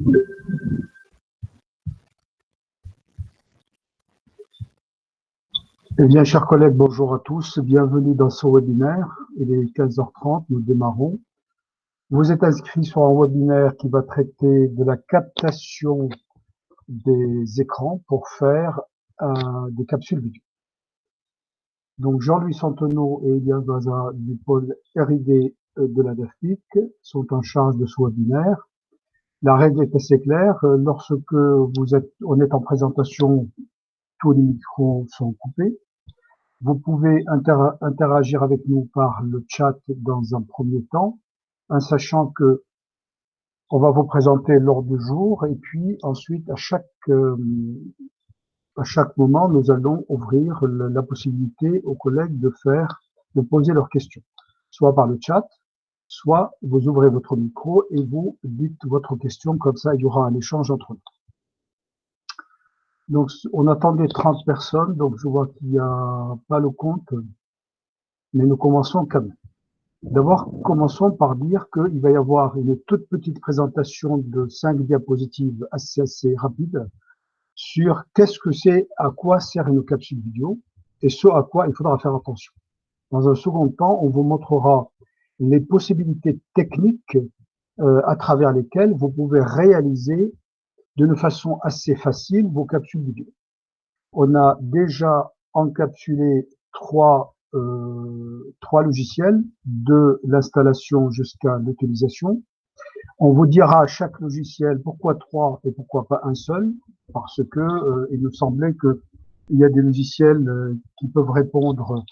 Eh bien, chers collègues, bonjour à tous. Bienvenue dans ce webinaire. Il est 15h30, nous démarrons. Vous êtes inscrits sur un webinaire qui va traiter de la captation des écrans pour faire des capsules vidéo. Donc, Jean-Louis Santonneau et Elias Baza du pôle R&D de la DAFPIC sont en charge de ce webinaire. La règle est assez claire. Lorsque on est en présentation, tous les micros sont coupés. Vous pouvez interagir avec nous par le chat dans un premier temps, en sachant que on va vous présenter l'ordre du jour et puis ensuite à chaque moment nous allons ouvrir la possibilité aux collègues de poser leurs questions, soit par le chat, soit vous ouvrez votre micro et vous dites votre question, comme ça il y aura un échange entre nous. Donc on attendait 30 personnes, donc je vois qu'il n'y a pas le compte, mais nous commençons quand même. D'abord, commençons par dire qu'il va y avoir une toute petite présentation de 5 diapositives assez rapide sur qu'est-ce que c'est, à quoi sert une capsule vidéo et ce à quoi il faudra faire attention. Dans un second temps, on vous montrera les possibilités techniques à travers lesquelles vous pouvez réaliser d'une façon assez facile vos capsules vidéo. On a déjà encapsulé trois logiciels, de l'installation jusqu'à l'utilisation. On vous dira à chaque logiciel pourquoi 3 et pourquoi pas un seul, parce que il nous semblait que il y a des logiciels qui peuvent répondre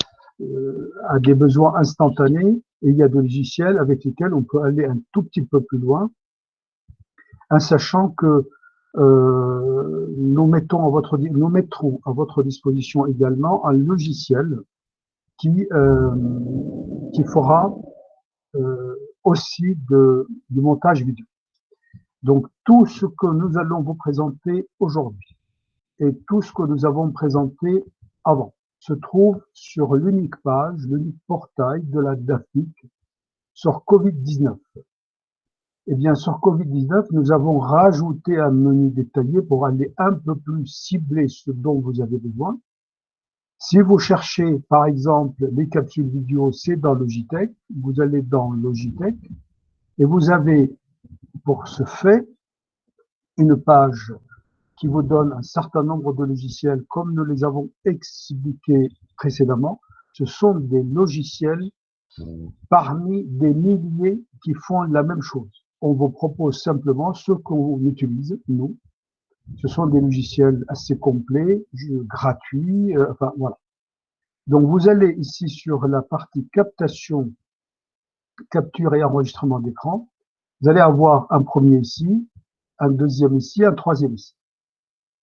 à des besoins instantanés et il y a des logiciels avec lesquels on peut aller un tout petit peu plus loin, en sachant que nous mettrons à votre disposition également un logiciel qui fera aussi du montage vidéo. Donc tout ce que nous allons vous présenter aujourd'hui et tout ce que nous avons présenté avant se trouve sur l'unique page, l'unique portail de la DAFPIC sur Covid-19. Eh bien, sur Covid-19, nous avons rajouté un menu détaillé pour aller un peu plus cibler ce dont vous avez besoin. Si vous cherchez, par exemple, les capsules vidéo, c'est dans Logitech, vous allez dans Logitech et vous avez, pour ce fait, une page qui vous donne un certain nombre de logiciels, comme nous les avons expliqués précédemment. Ce sont des logiciels parmi des milliers qui font la même chose. On vous propose simplement ce qu'on utilise, nous. Ce sont des logiciels assez complets, gratuits, enfin voilà. Donc vous allez ici sur la partie captation, capture et enregistrement d'écran. Vous allez avoir un premier ici, un deuxième ici, un troisième ici.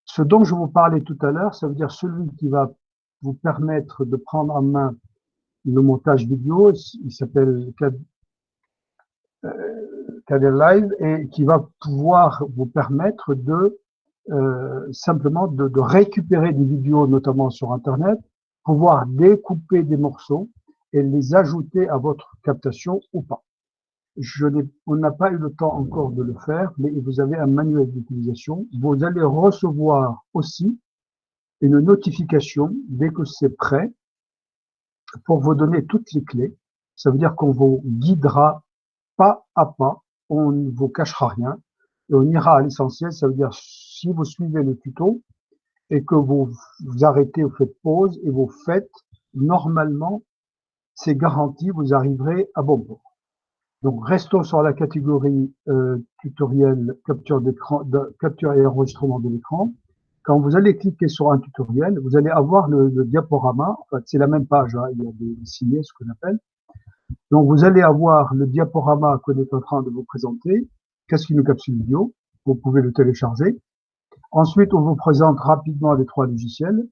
Ce dont je vous parlais tout à l'heure, ça veut dire celui qui va vous permettre de prendre en main le montage vidéo, il s'appelle Cadet Live et qui va pouvoir vous permettre de simplement de récupérer des vidéos, notamment sur Internet, pouvoir découper des morceaux et les ajouter à votre captation ou pas. On n'a pas eu le temps encore de le faire, mais vous avez un manuel d'utilisation. Vous allez recevoir aussi une notification dès que c'est prêt pour vous donner toutes les clés. Ça veut dire qu'on vous guidera pas à pas, on ne vous cachera rien et on ira à l'essentiel. Ça veut dire si vous suivez le tuto et que vous arrêtez, vous faites pause et vous faites, normalement, c'est garanti, vous arriverez à bon port. Donc, restons sur la catégorie tutoriel capture d'écran, capture et enregistrement de l'écran. Quand vous allez cliquer sur un tutoriel, vous allez avoir le diaporama. En fait, c'est la même page, hein, il y a des signets, ce qu'on appelle. Donc, vous allez avoir le diaporama qu'on est en train de vous présenter. Qu'est-ce qu'une capsule vidéo? Vous pouvez le télécharger. Ensuite, on vous présente rapidement les trois logiciels.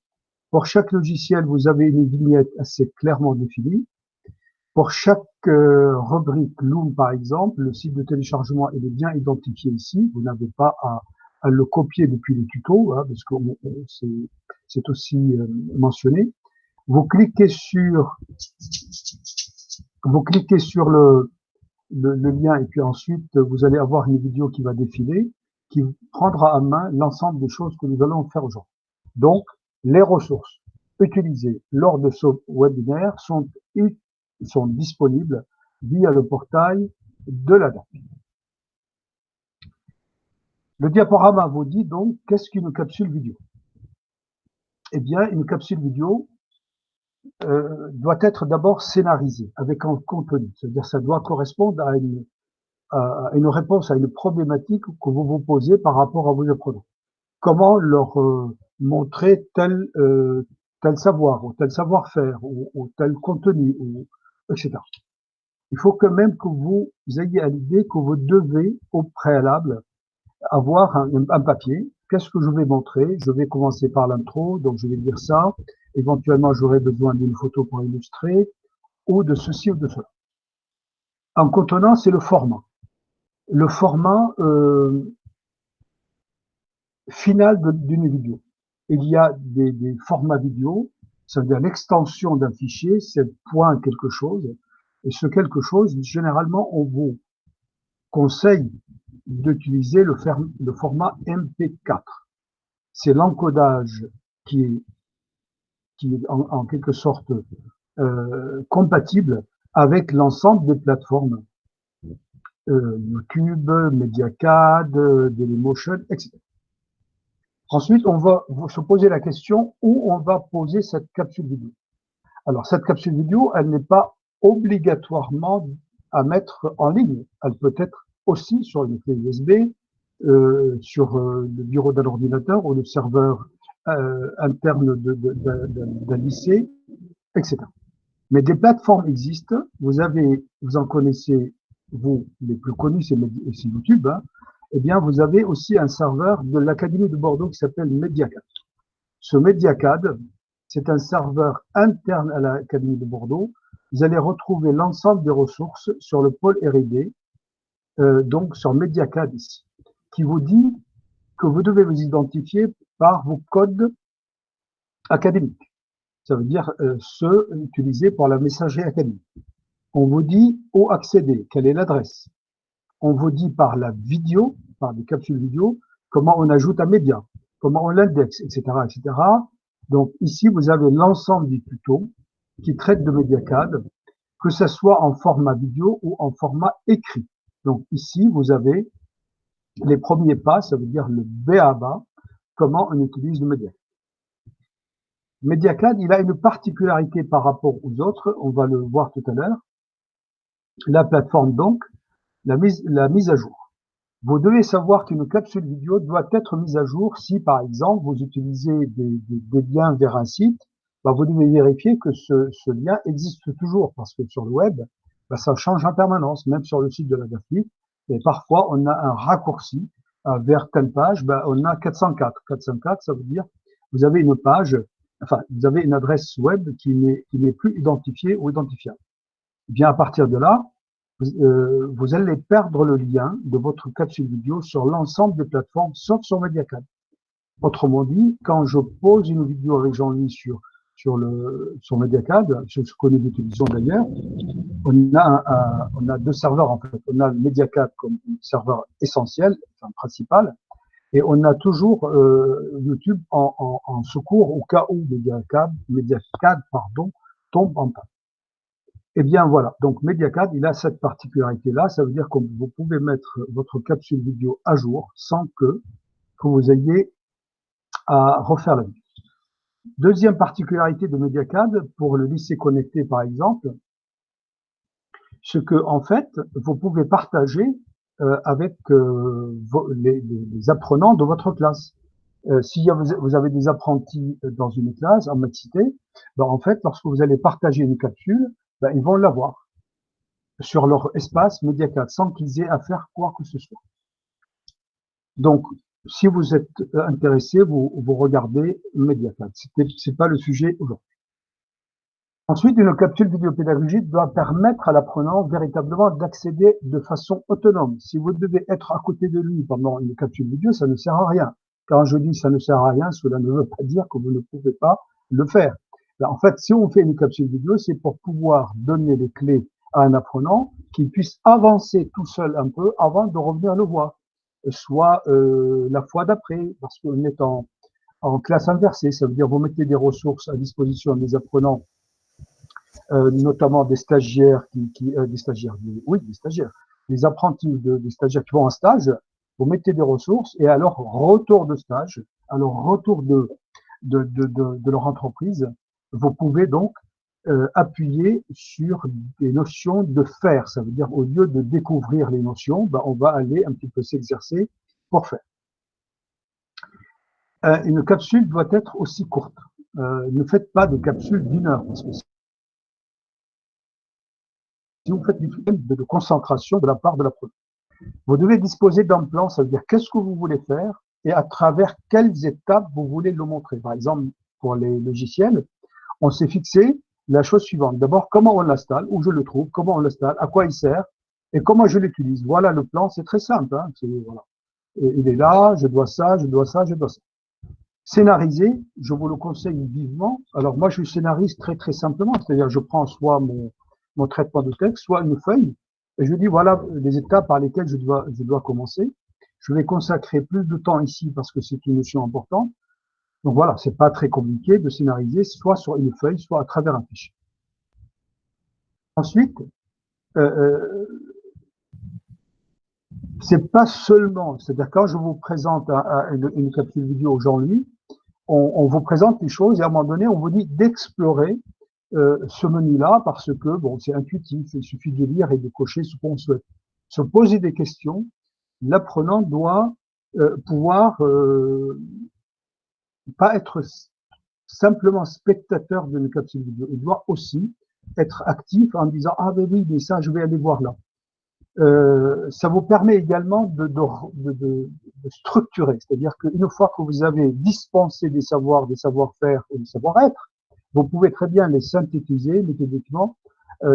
Pour chaque logiciel, vous avez une vignette assez clairement définie. Pour chaque rubrique Loom, par exemple, le site de téléchargement il est bien identifié ici. Vous n'avez pas à le copier depuis le tuto, hein, parce que c'est aussi mentionné. Vous cliquez sur le lien et puis ensuite vous allez avoir une vidéo qui va défiler. qui prendra à main l'ensemble des choses que nous allons faire aujourd'hui. Donc, les ressources utilisées lors de ce webinaire sont disponibles via le portail de l'ADAP. Le diaporama vous dit donc qu'est-ce qu'une capsule vidéo. Eh bien, une capsule vidéo doit être d'abord scénarisée avec un contenu, c'est-à-dire ça doit correspondre à une réponse à une problématique que vous vous posez par rapport à vos apprenants. Comment leur montrer tel savoir ou tel savoir-faire ou tel contenu, etc. Il faut quand même que vous ayez à l'idée que vous devez au préalable avoir un papier. Qu'est-ce que je vais montrer? Je vais commencer par l'intro, donc je vais dire ça. Éventuellement, j'aurai besoin d'une photo pour illustrer, ou de ceci ou de cela. En contenant, c'est le format. Le format final d'une vidéo. Il y a des formats vidéo, c'est-à-dire l'extension d'un fichier, c'est point quelque chose, et ce quelque chose, généralement, on vous conseille d'utiliser le format MP4. C'est l'encodage qui est en quelque sorte compatible avec l'ensemble des plateformes YouTube, Mediacad, Dailymotion, etc. Ensuite, on va se poser la question où on va poser cette capsule vidéo. Alors, cette capsule vidéo, elle n'est pas obligatoirement à mettre en ligne. Elle peut être aussi sur une clé USB, sur le bureau d'un ordinateur ou le serveur interne d'un lycée, etc. Mais des plateformes existent. Vous en connaissez, vous, les plus connus, c'est YouTube. Hein. Eh bien, vous avez aussi un serveur de l'Académie de Bordeaux qui s'appelle Mediacad. Ce Mediacad, c'est un serveur interne à l'Académie de Bordeaux. Vous allez retrouver l'ensemble des ressources sur le pôle R&D, donc sur Mediacad ici, qui vous dit que vous devez vous identifier par vos codes académiques. Ça veut dire ceux utilisés pour la messagerie académique. On vous dit où accéder, quelle est l'adresse. On vous dit par la vidéo, par des capsules vidéo, comment on ajoute un média, comment on l'indexe, etc., etc. Donc ici, vous avez l'ensemble du tuto qui traite de Mediacad, que ce soit en format vidéo ou en format écrit. Donc ici, vous avez les premiers pas, ça veut dire le b.a.-ba, comment on utilise le Mediacad. Mediacad, il a une particularité par rapport aux autres, on va le voir tout à l'heure. La plateforme donc, la mise à jour. Vous devez savoir qu'une capsule vidéo doit être mise à jour si, par exemple, vous utilisez des liens vers un site, bah, vous devez vérifier que ce lien existe toujours, parce que sur le web, bah, ça change en permanence, même sur le site de la DAFI, et parfois on a un raccourci vers telle page, bah, on a 404. 404, ça veut dire vous avez une page, enfin, vous avez une adresse web qui n'est plus identifiée ou identifiable. Et bien, à partir de là, vous allez perdre le lien de votre capsule vidéo sur l'ensemble des plateformes, sauf sur Mediacad. Autrement dit, quand je pose une vidéo avec Jean-Louis sur Mediacad, sur ce que nous utilisons d'ailleurs, on a deux serveurs en fait. On a le Mediacad comme serveur essentiel, enfin principal, et on a toujours YouTube en secours au cas où Mediacad tombe en panne. Eh bien voilà, donc Mediacad, il a cette particularité-là, ça veut dire que vous pouvez mettre votre capsule vidéo à jour sans que vous ayez à refaire la vidéo. Deuxième particularité de Mediacad, pour le lycée connecté par exemple, ce que en fait, vous pouvez partager avec les apprenants de votre classe. Si vous avez des apprentis dans une classe en mixité, ben en fait, lorsque vous allez partager une capsule, ben ils vont l'avoir sur leur espace Mediacad sans qu'ils aient à faire quoi que ce soit. Donc, si vous êtes intéressé, vous regardez Mediacad. C'est pas le sujet aujourd'hui. Ensuite, une capsule vidéopédagogique doit permettre à l'apprenant véritablement d'accéder de façon autonome. Si vous devez être à côté de lui pendant une capsule vidéo, ça ne sert à rien. Quand je dis ça ne sert à rien, cela ne veut pas dire que vous ne pouvez pas le faire. En fait, si on fait une capsule vidéo, c'est pour pouvoir donner les clés à un apprenant qui puisse avancer tout seul un peu avant de revenir le voir. soit la fois d'après, parce qu'on est en classe inversée. Ça veut dire vous mettez des ressources à disposition des apprenants, notamment des stagiaires des stagiaires, oui, des stagiaires, des apprentis, des stagiaires qui vont en stage. Vous mettez des ressources et à leur retour de stage, à leur retour de leur entreprise, vous pouvez donc appuyer sur des notions de faire. Ça veut dire au lieu de découvrir les notions, ben, on va aller un petit peu s'exercer pour faire. Une capsule doit être aussi courte. Ne faites pas de capsule d'1 heure, parce que si vous faites du de concentration de la part de l'apprenant, vous devez disposer d'un plan, ça veut dire qu'est-ce que vous voulez faire et à travers quelles étapes vous voulez le montrer. Par exemple, pour les logiciels, on s'est fixé la chose suivante. D'abord, comment on l'installe, où je le trouve, comment on l'installe, à quoi il sert et comment je l'utilise. Voilà le plan, c'est très simple. Hein, voilà. Et il est là, je dois ça, je dois ça, je dois ça. Scénariser, je vous le conseille vivement. Alors moi, je scénarise très simplement, c'est-à-dire je prends soit mon traitement de texte, soit une feuille, et je dis voilà les étapes par lesquelles je dois commencer. Je vais consacrer plus de temps ici parce que c'est une notion importante. Donc voilà, c'est pas très compliqué de scénariser, soit sur une feuille, soit à travers un fichier. Ensuite, c'est pas seulement, c'est-à-dire quand je vous présente une capsule vidéo aux gens lui, on vous présente les choses et à un moment donné, on vous dit d'explorer ce menu-là parce que bon, c'est intuitif, il suffit de lire et de cocher ce qu'on souhaite. Se poser des questions, l'apprenant doit pouvoir pas être simplement spectateur d'une capsule vidéo, il doit aussi être actif en disant ah ben oui, mais ça je vais aller voir là. Ça vous permet également de structurer, c'est-à-dire qu'une fois que vous avez dispensé des savoirs, des savoir-faire et des savoir-être, vous pouvez très bien les synthétiser méthodiquement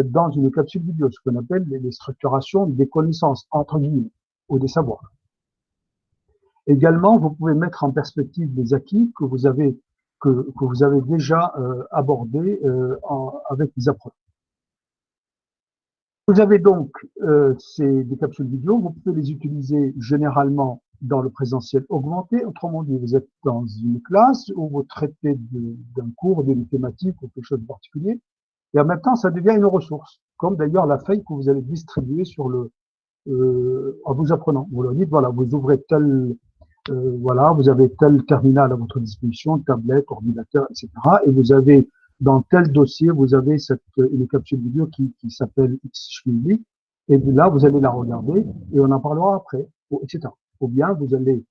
dans une capsule vidéo, ce qu'on appelle les structurations des connaissances, entre guillemets, ou des savoirs. Également, vous pouvez mettre en perspective des acquis que vous avez déjà abordés avec les apprenants. Vous avez donc des capsules vidéo, vous pouvez les utiliser généralement dans le présentiel augmenté. Autrement dit, vous êtes dans une classe où vous traitez d'un cours, d'une thématique ou quelque chose de particulier, et en même temps, ça devient une ressource, comme d'ailleurs la feuille que vous allez distribuer à vos apprenants. Vous leur dites, voilà, vous ouvrez voilà, vous avez tel terminal à votre disposition, tablette, ordinateur, etc. Et vous avez dans tel dossier, vous avez une capsule vidéo qui s'appelle XShMili, et là, vous allez la regarder et on en parlera après, etc. Ou bien vous allez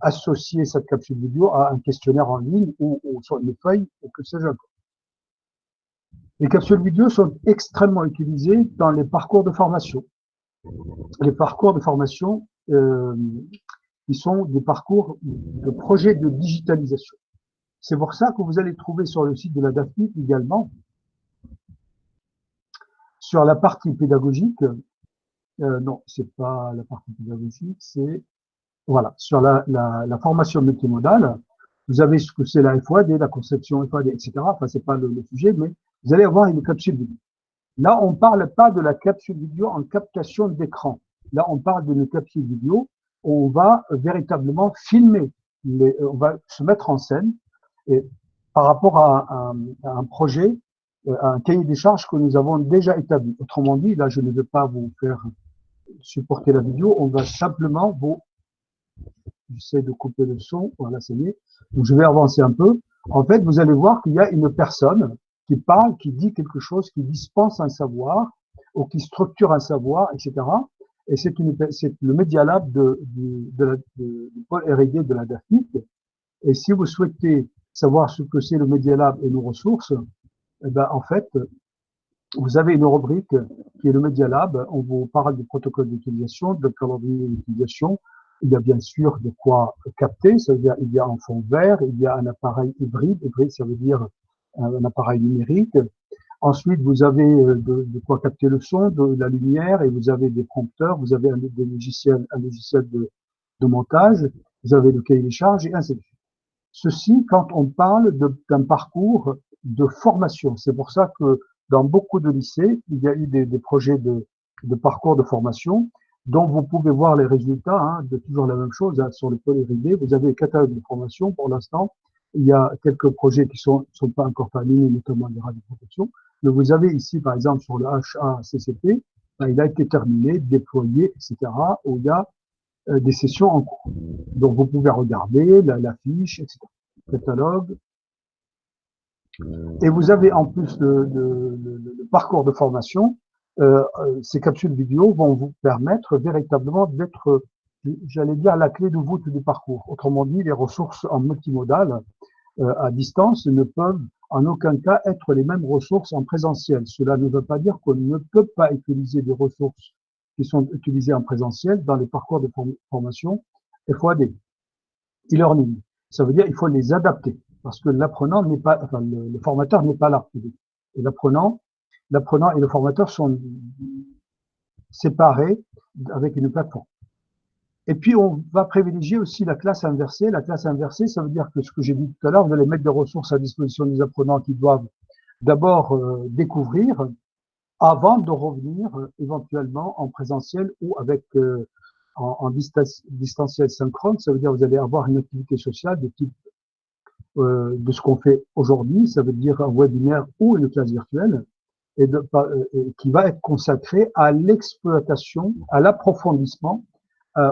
associer cette capsule vidéo à un questionnaire en ligne ou sur une feuille, ou que sais-je encore. Les capsules vidéo sont extrêmement utilisées dans les parcours de formation. Les parcours de formation, qui sont des parcours de projets de digitalisation. C'est pour ça que vous allez trouver sur le site de la DAFNIP également, sur la partie pédagogique, non, c'est pas la partie pédagogique, c'est, voilà, sur la formation multimodale, vous avez ce que c'est la FOAD, la conception FOAD, etc. Enfin, c'est pas le sujet, mais vous allez avoir une capsule vidéo. Là, on parle pas de la capsule vidéo en captation d'écran. Là, on parle d'une capsule vidéo où on va véritablement filmer, on va se mettre en scène et par rapport à un projet, à un cahier des charges que nous avons déjà établi. Autrement dit, là, je ne vais pas vous faire supporter la vidéo, on va simplement j'essaie de couper le son, voilà, c'est mieux. Donc, je vais avancer un peu. En fait, vous allez voir qu'il y a une personne qui parle, qui dit quelque chose, qui dispense un savoir, ou qui structure un savoir, etc. Et c'est le Media Lab du pôle R&D de la DAFNIP. Et si vous souhaitez savoir ce que c'est le Media Lab et nos ressources, eh ben, en fait, vous avez une rubrique qui est le Media Lab. On vous parle du protocole d'utilisation, de calendrier d'utilisation. Il y a bien sûr de quoi capter. Ça veut dire, il y a un fond vert, il y a un appareil hybride. Hybride, ça veut dire un appareil numérique. Ensuite, vous avez de quoi capter le son, de la lumière, et vous avez des prompteurs, vous avez un logiciel de montage, vous avez le cahier des charges, et ainsi de suite. Ceci, quand on parle d'un parcours de formation. C'est pour ça que dans beaucoup de lycées, il y a eu des projets de parcours de formation. dont vous pouvez voir les résultats, hein, de toujours la même chose, hein, sur le PolyRD. Vous avez le catalogue de formation pour l'instant. Il y a quelques projets qui sont pas encore terminés, notamment les radioprotection. Mais vous avez ici, par exemple, sur le HACCP, ben, il a été terminé, déployé, etc., où il y a des sessions en cours. Donc, vous pouvez regarder la fiche, etc., catalogue. Et vous avez en plus le parcours de formation. Ces capsules vidéo vont vous permettre véritablement d'être, j'allais dire, la clé de voûte du parcours. Autrement dit, les ressources en multimodal à distance ne peuvent en aucun cas être les mêmes ressources en présentiel. Cela ne veut pas dire qu'on ne peut pas utiliser des ressources qui sont utilisées en présentiel dans les parcours de formation FOAD, e-learning. Ça veut dire qu'il faut les adapter parce que l'apprenant n'est pas, enfin, le formateur n'est pas là. Et l'apprenant et le formateur sont séparés avec une plateforme. Et puis, on va privilégier aussi la classe inversée. La classe inversée, ça veut dire que ce que j'ai dit tout à l'heure, vous allez mettre des ressources à disposition des apprenants qui doivent d'abord découvrir avant de revenir éventuellement en présentiel ou avec en distanciel synchrone. Ça veut dire que vous allez avoir une activité sociale de type de ce qu'on fait aujourd'hui. Ça veut dire un webinaire ou une classe virtuelle et qui va être consacrée à l'exploitation, à l'approfondissement,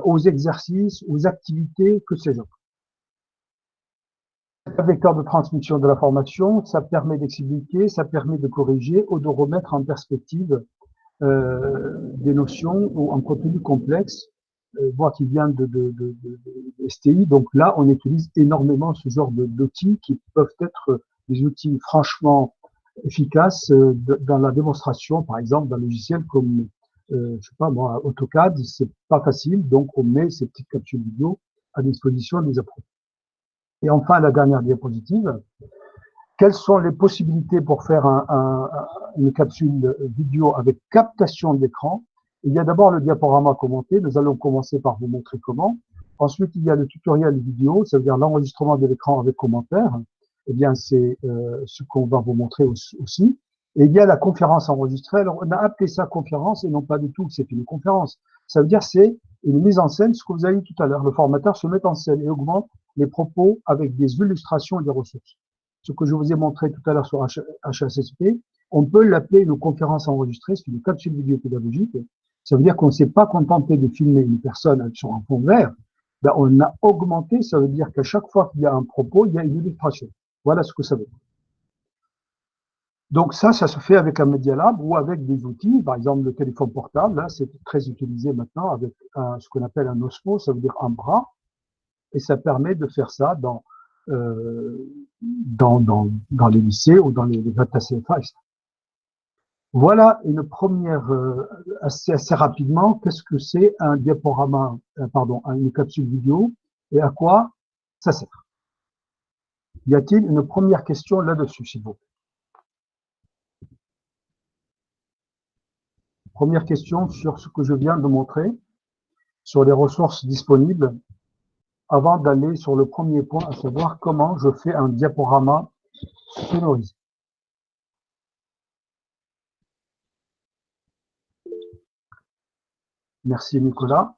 aux exercices, aux activités, que sais-je. C'est un vecteur de transmission de la formation, ça permet d'expliquer, ça permet de corriger ou de remettre en perspective des notions ou un contenu complexe, voire qui vient de STI. Donc là, on utilise énormément ce genre d'outils qui peuvent être des outils franchement efficaces dans la démonstration, par exemple, d'un logiciel comme je sais pas moi, AutoCAD, c'est pas facile, donc on met ces petites capsules vidéo à disposition des apprenants. Et enfin, la dernière diapositive, quelles sont les possibilités pour faire une capsule vidéo avec captation d'écran? Il y a d'abord le diaporama commenté, nous allons commencer par vous montrer comment. Ensuite, il y a le tutoriel vidéo, ça veut dire l'enregistrement de l'écran avec commentaire. Eh bien, c'est ce qu'on va vous montrer aussi. Et il y a la conférence enregistrée. Alors, on a appelé ça conférence et non pas du tout que c'est une conférence. Ça veut dire c'est une mise en scène, ce que vous avez dit tout à l'heure. Le formateur se met en scène et augmente les propos avec des illustrations et des ressources. Ce que je vous ai montré tout à l'heure sur HACCP, on peut l'appeler une conférence enregistrée, c'est une capsule vidéo pédagogique. Ça veut dire qu'on ne s'est pas contenté de filmer une personne sur un fond vert. Ben, on a augmenté, ça veut dire qu'à chaque fois qu'il y a un propos, il y a une illustration. Voilà ce que ça veut dire. Donc ça se fait avec un Media Lab ou avec des outils, par exemple le téléphone portable, là, c'est très utilisé maintenant avec ce qu'on appelle un OSMO, ça veut dire un bras, et ça permet de faire ça dans les lycées ou dans les data CFA. Voilà une première, assez rapidement, qu'est-ce que c'est un diaporama, une capsule vidéo et à quoi ça sert. Y a-t-il une première question là-dessus, s'il vous plaît? Première question sur ce que je viens de montrer, sur les ressources disponibles, avant d'aller sur le premier point, à savoir comment je fais un diaporama sonorisé. Merci Nicolas.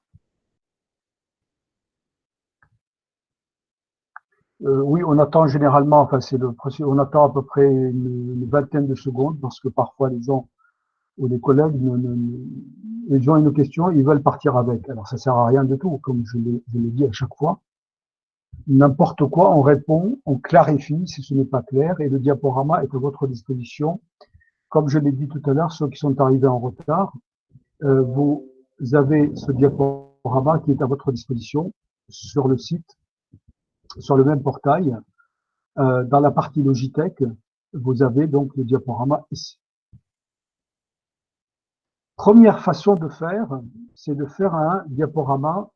Oui, on attend généralement, enfin on attend à peu près une vingtaine de secondes parce que parfois les gens ou les collègues ils ont une question, ils veulent partir avec. Alors ça sert à rien du tout, comme je l'ai dit à chaque fois. N'importe quoi, on répond, on clarifie si ce n'est pas clair et le diaporama est à votre disposition. Comme je l'ai dit tout à l'heure, ceux qui sont arrivés en retard, vous avez ce diaporama qui est à votre disposition sur le site, sur le même portail. Dans la partie Logitech, vous avez donc le diaporama ici. Première façon de faire, c'est de faire un diaporama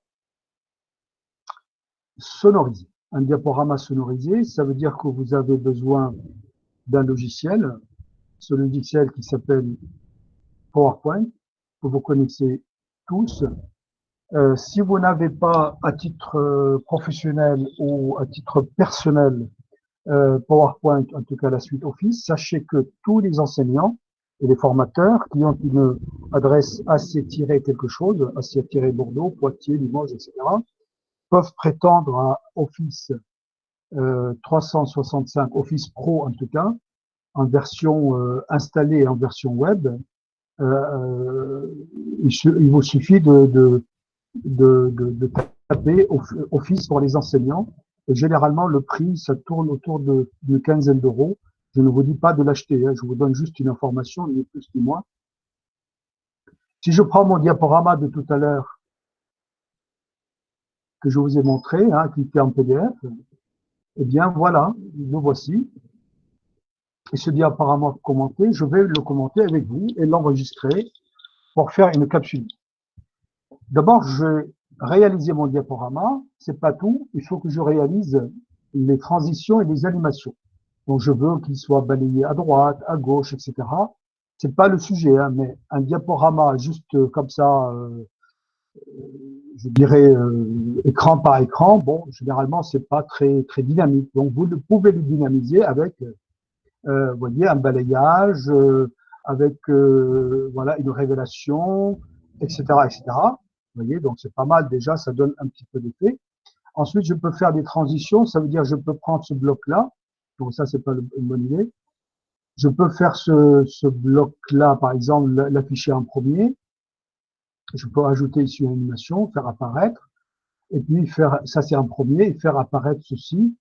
sonorisé. Un diaporama sonorisé, ça veut dire que vous avez besoin d'un logiciel, ce logiciel qui s'appelle PowerPoint, que vous connaissez tous. Si vous n'avez pas à titre professionnel ou à titre personnel PowerPoint, en tout cas la suite Office, sachez que tous les enseignants et les formateurs qui ont une adresse AC-quelque chose, AC-Bordeaux, Poitiers, Limoges, etc., peuvent prétendre à Office 365, Office Pro en tout cas, en version installée et en version web. Il vous suffit de taper Office pour les enseignants. Et généralement, le prix, ça tourne autour d'une quinzaine d'euros. Je ne vous dis pas de l'acheter, hein, je vous donne juste une information, ni plus ni moins. Si je prends mon diaporama de tout à l'heure, que je vous ai montré, hein, qui était en PDF, eh bien voilà, le voici. Et ce diaporama commenté, je vais le commenter avec vous et l'enregistrer pour faire une capsule. D'abord, je vais réaliser mon diaporama, c'est pas tout, il faut que je réalise les transitions et les animations. Donc je veux qu'il soit balayé à droite, à gauche, etc. C'est pas le sujet, hein, mais un diaporama juste comme ça, je dirais écran par écran, bon, généralement c'est pas très dynamique. Donc vous pouvez le dynamiser avec, vous voyez, un balayage, avec voilà une révélation, etc., etc. Vous voyez, donc c'est pas mal déjà, ça donne un petit peu d'effet. Ensuite, je peux faire des transitions, ça veut dire je peux prendre ce bloc-là, donc ça c'est pas une bonne idée. Je peux faire ce bloc-là, par exemple, l'afficher en premier. Je peux ajouter ici une animation, faire apparaître, et puis faire, ça c'est en premier, et faire apparaître ceci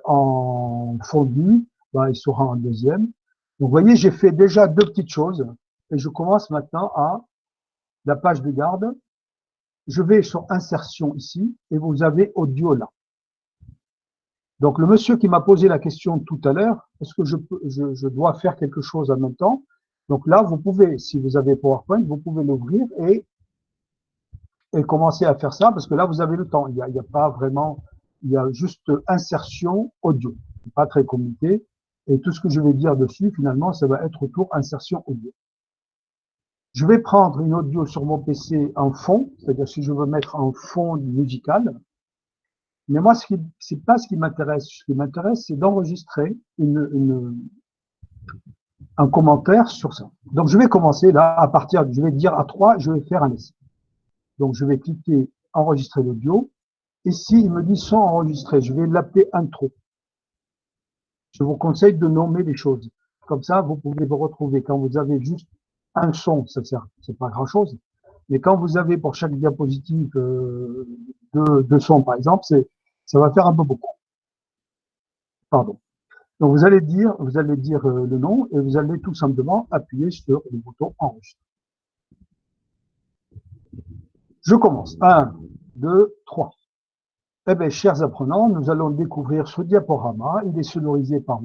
en fondu, ben, il sera en deuxième. Donc vous voyez, j'ai fait déjà deux petites choses, et je commence maintenant à la page de garde. Je vais sur insertion ici, et vous avez audio là. Donc le monsieur qui m'a posé la question tout à l'heure, est-ce que je dois faire quelque chose en même temps? Donc là, vous pouvez, si vous avez PowerPoint, vous pouvez l'ouvrir et commencer à faire ça, parce que là, vous avez le temps. Il y a pas vraiment, il y a juste insertion audio. C'est pas très compliqué. Et tout ce que je vais dire dessus, finalement, ça va être autour insertion audio. Je vais prendre une audio sur mon PC en fond, c'est-à-dire si je veux mettre en fond musical. Mais moi, c'est pas ce qui m'intéresse. Ce qui m'intéresse, c'est d'enregistrer un commentaire sur ça. Donc, je vais commencer là, à partir, je vais dire à 3, je vais faire un essai. Donc, je vais cliquer enregistrer l'audio. Ici, il me dit son enregistré. Je vais l'appeler intro. Je vous conseille de nommer les choses. Comme ça, vous pouvez vous retrouver. Quand vous avez juste un son, ça sert, c'est pas grand chose. Mais quand vous avez pour chaque diapositive deux sons, par exemple, ça va faire un peu beaucoup. Pardon. Donc vous allez dire le nom et vous allez tout simplement appuyer sur le bouton enregistrer. Je commence. 1, 2, 3. Eh bien, chers apprenants, nous allons découvrir ce diaporama. Il est sonorisé par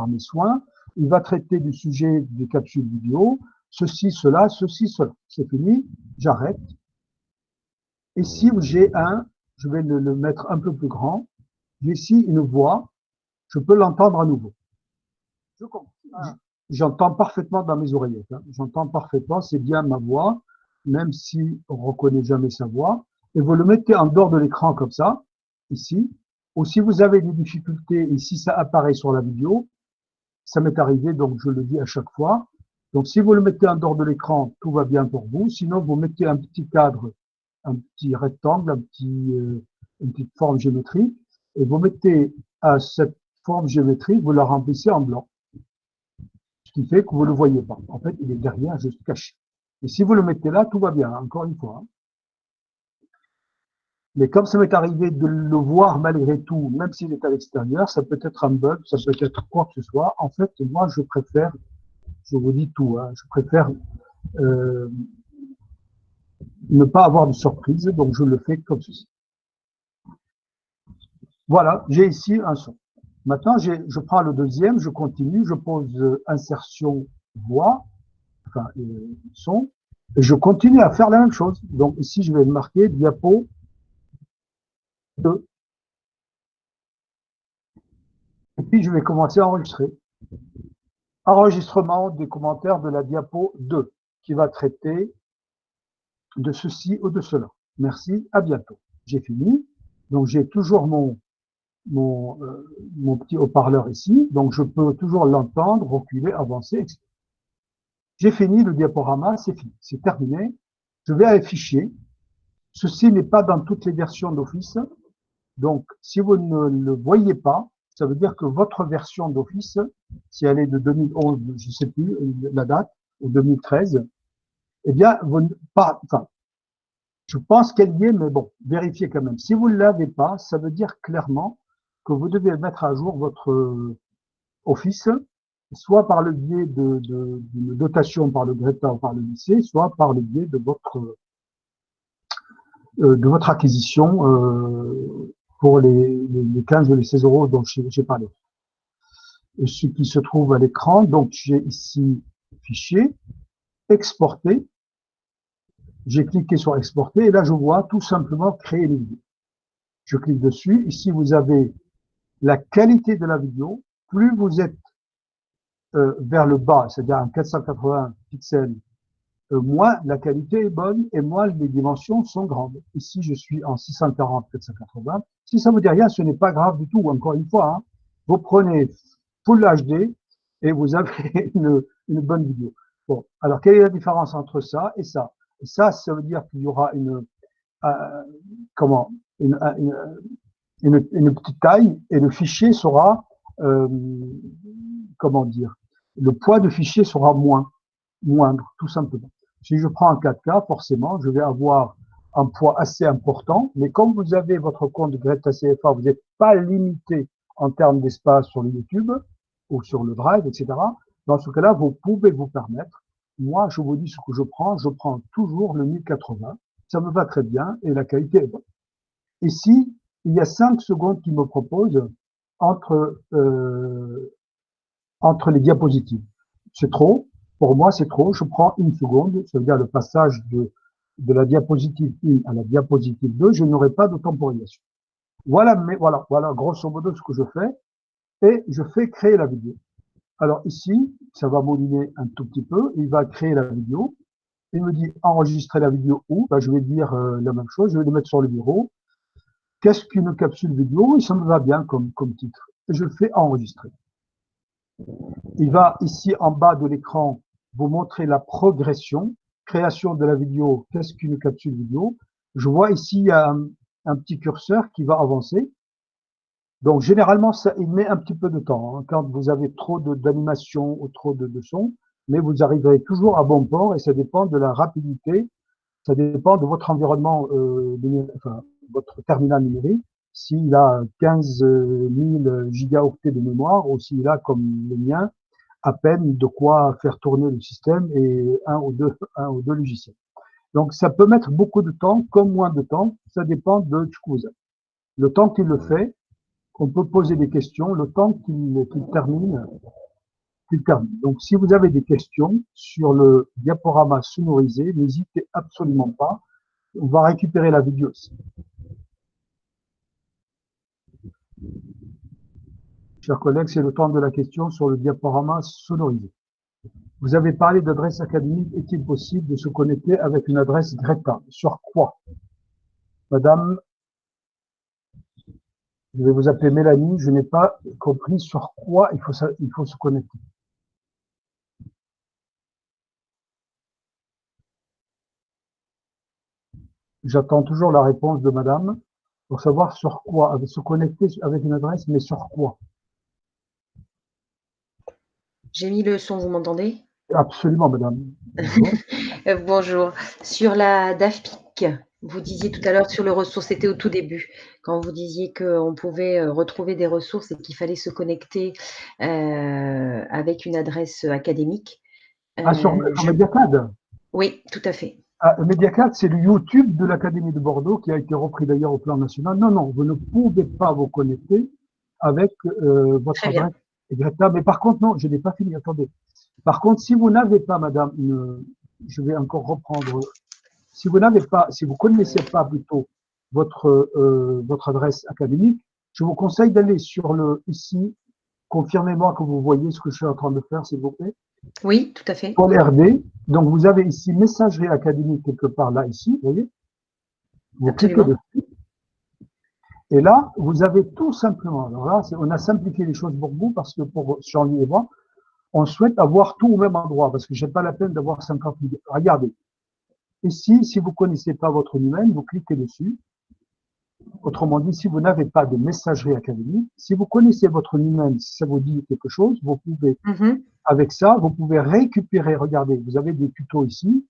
mes soins. Il va traiter du sujet des capsules vidéo. Ceci, cela, ceci, cela. C'est fini. J'arrête. Ici, j'ai je vais le mettre un peu plus grand. J'ai ici une voix. Je peux l'entendre à nouveau. Je commence. J'entends parfaitement dans mes oreillettes. Hein. J'entends parfaitement, c'est bien ma voix, même si on ne reconnaît jamais sa voix. Et vous le mettez en dehors de l'écran comme ça, ici. Ou si vous avez des difficultés, et si ça apparaît sur la vidéo, ça m'est arrivé, donc je le dis à chaque fois. Donc si vous le mettez en dehors de l'écran, tout va bien pour vous. Sinon, vous mettez un petit cadre, un petit rectangle, une petite forme géométrique, et vous mettez à cette forme géométrique, vous la remplissez en blanc. Ce qui fait que vous ne le voyez pas. En fait, il est derrière, juste caché. Et si vous le mettez là, tout va bien, encore une fois. Mais comme ça m'est arrivé de le voir malgré tout, même s'il est à l'extérieur, ça peut être un bug, ça peut être quoi que ce soit. En fait, moi, je préfère, je vous dis tout, hein, je préfère ne pas avoir de surprise, donc je le fais comme ceci. Voilà, j'ai ici un son. Maintenant, je prends le deuxième, je continue, je pose insertion voix, enfin son, et je continue à faire la même chose. Donc ici, je vais marquer diapo 2. Et puis, je vais commencer à enregistrer. Enregistrement des commentaires de la diapo 2, qui va traiter de ceci ou de cela. Merci, à bientôt. J'ai fini. Donc, j'ai toujours mon petit haut-parleur ici. Donc, je peux toujours l'entendre, reculer, avancer, etc. J'ai fini le diaporama, c'est fini, c'est terminé. Je vais afficher. Ceci n'est pas dans toutes les versions d'Office. Donc, si vous ne le voyez pas, ça veut dire que votre version d'Office, si elle est de 2011, je ne sais plus la date, ou 2013, eh bien, enfin, je pense qu'elle y est, mais bon, vérifiez quand même. Si vous ne l'avez pas, ça veut dire clairement que vous devez mettre à jour votre Office, soit par le biais d'une dotation par le Greta ou par le lycée, soit par le biais de votre acquisition pour les 15 ou les 16 euros dont j'ai parlé. Et ce qui se trouve à l'écran, donc j'ai ici fichier, exporter. J'ai cliqué sur exporter et là je vois tout simplement créer les vidéos. Je clique dessus. Ici vous avez la qualité de la vidéo. Plus vous êtes vers le bas, c'est-à-dire en 480 pixels, moins la qualité est bonne et moins les dimensions sont grandes. Ici, je suis en 640 480. Si ça vous dit rien, ce n'est pas grave du tout. Encore une fois, hein, vous prenez Full HD et vous avez une bonne vidéo. Bon, alors quelle est la différence entre ça et ça? Et ça veut dire qu'il y aura comment une petite taille et le fichier sera comment dire, le poids de fichier sera moindre, tout simplement. Si je prends un 4K, forcément, je vais avoir un poids assez important, mais comme vous avez votre compte Greta CFA, vous n'êtes pas limité en termes d'espace sur le YouTube ou sur le Drive, etc. Dans ce cas-là, vous pouvez vous permettre. Moi, je vous dis ce que je prends toujours le 1080. Ça me va très bien et la qualité est bonne. Ici, il y a 5 secondes qui me proposent entre les diapositives. C'est trop. Pour moi, c'est trop. Je prends une seconde. Ça veut dire le passage de la diapositive 1 à la diapositive 2. Je n'aurai pas de temporisation. Voilà, voilà grosso modo ce que je fais. Et je fais créer la vidéo. Alors ici, ça va mouliner un tout petit peu. Il va créer la vidéo. Il me dit enregistrer la vidéo où? Ben, je vais dire la même chose. Je vais le mettre sur le bureau. Qu'est-ce qu'une capsule vidéo? Et ça me va bien comme titre. Et je fais enregistrer. Il va ici en bas de l'écran vous montrer la progression, création de la vidéo, qu'est-ce qu'une capsule vidéo. Je vois ici, il y a un petit curseur qui va avancer. Donc, généralement, ça, il met un petit peu de temps, hein, quand vous avez trop d'animation ou trop de son, mais vous arriverez toujours à bon port et ça dépend de la rapidité, ça dépend de votre environnement, enfin, votre terminal numérique. S'il a 15 000 gigaoctets de mémoire ou s'il a, comme le mien, à peine de quoi faire tourner le système et un ou deux logiciels. Donc, ça peut mettre beaucoup de temps, comme moins de temps, ça dépend de ce que vous avez. Le temps qu'il le fait, on peut poser des questions, le temps qu'il termine. Donc, si vous avez des questions sur le diaporama sonorisé, n'hésitez absolument pas. On va récupérer la vidéo aussi. Chers collègues, c'est le temps de la question sur le diaporama sonorisé. Vous avez parlé d'adresse académique. Est-il possible de se connecter avec une adresse Greta? Sur quoi? Madame, je vais vous appeler Mélanie. Je n'ai pas compris sur quoi il faut se connecter. J'attends toujours la réponse de madame pour savoir sur quoi. Se connecter avec une adresse, mais sur quoi? J'ai mis le son, vous m'entendez? Absolument, madame. Bonjour. Bonjour. Sur la DAFPIC, vous disiez tout à l'heure sur les ressources, c'était au tout début, quand vous disiez qu'on pouvait retrouver des ressources et qu'il fallait se connecter avec une adresse académique. Ah, sur Mediacad? Oui, tout à fait. Ah, Mediacad, c'est le YouTube de l'Académie de Bordeaux qui a été repris d'ailleurs au plan national. Non, non, vous ne pouvez pas vous connecter avec votre Très bien. adresse Greta. Mais par contre, non, je n'ai pas fini. Attendez. Par contre, si vous n'avez pas, madame, je vais encore reprendre. Si vous n'avez pas, si vous connaissez pas plutôt votre adresse académique, je vous conseille d'aller sur le ici. Confirmez-moi que vous voyez ce que je suis en train de faire, s'il vous plaît. Oui, tout à fait. Pour l'RD, donc vous avez ici messagerie académique quelque part là, ici, vous voyez. Vous cliquez Absolument. dessus. Et là, vous avez tout simplement, alors là, on a simplifié les choses pour vous parce que pour Jean-Louis et moi, on souhaite avoir tout au même endroit parce que j'ai pas la peine d'avoir 50 000. Regardez. Ici, si vous connaissez pas votre numéro, vous cliquez dessus. Autrement dit, si vous n'avez pas de messagerie académique, si vous connaissez votre numéro, si ça vous dit quelque chose, vous pouvez, avec ça, vous pouvez récupérer. Regardez, vous avez des tutos ici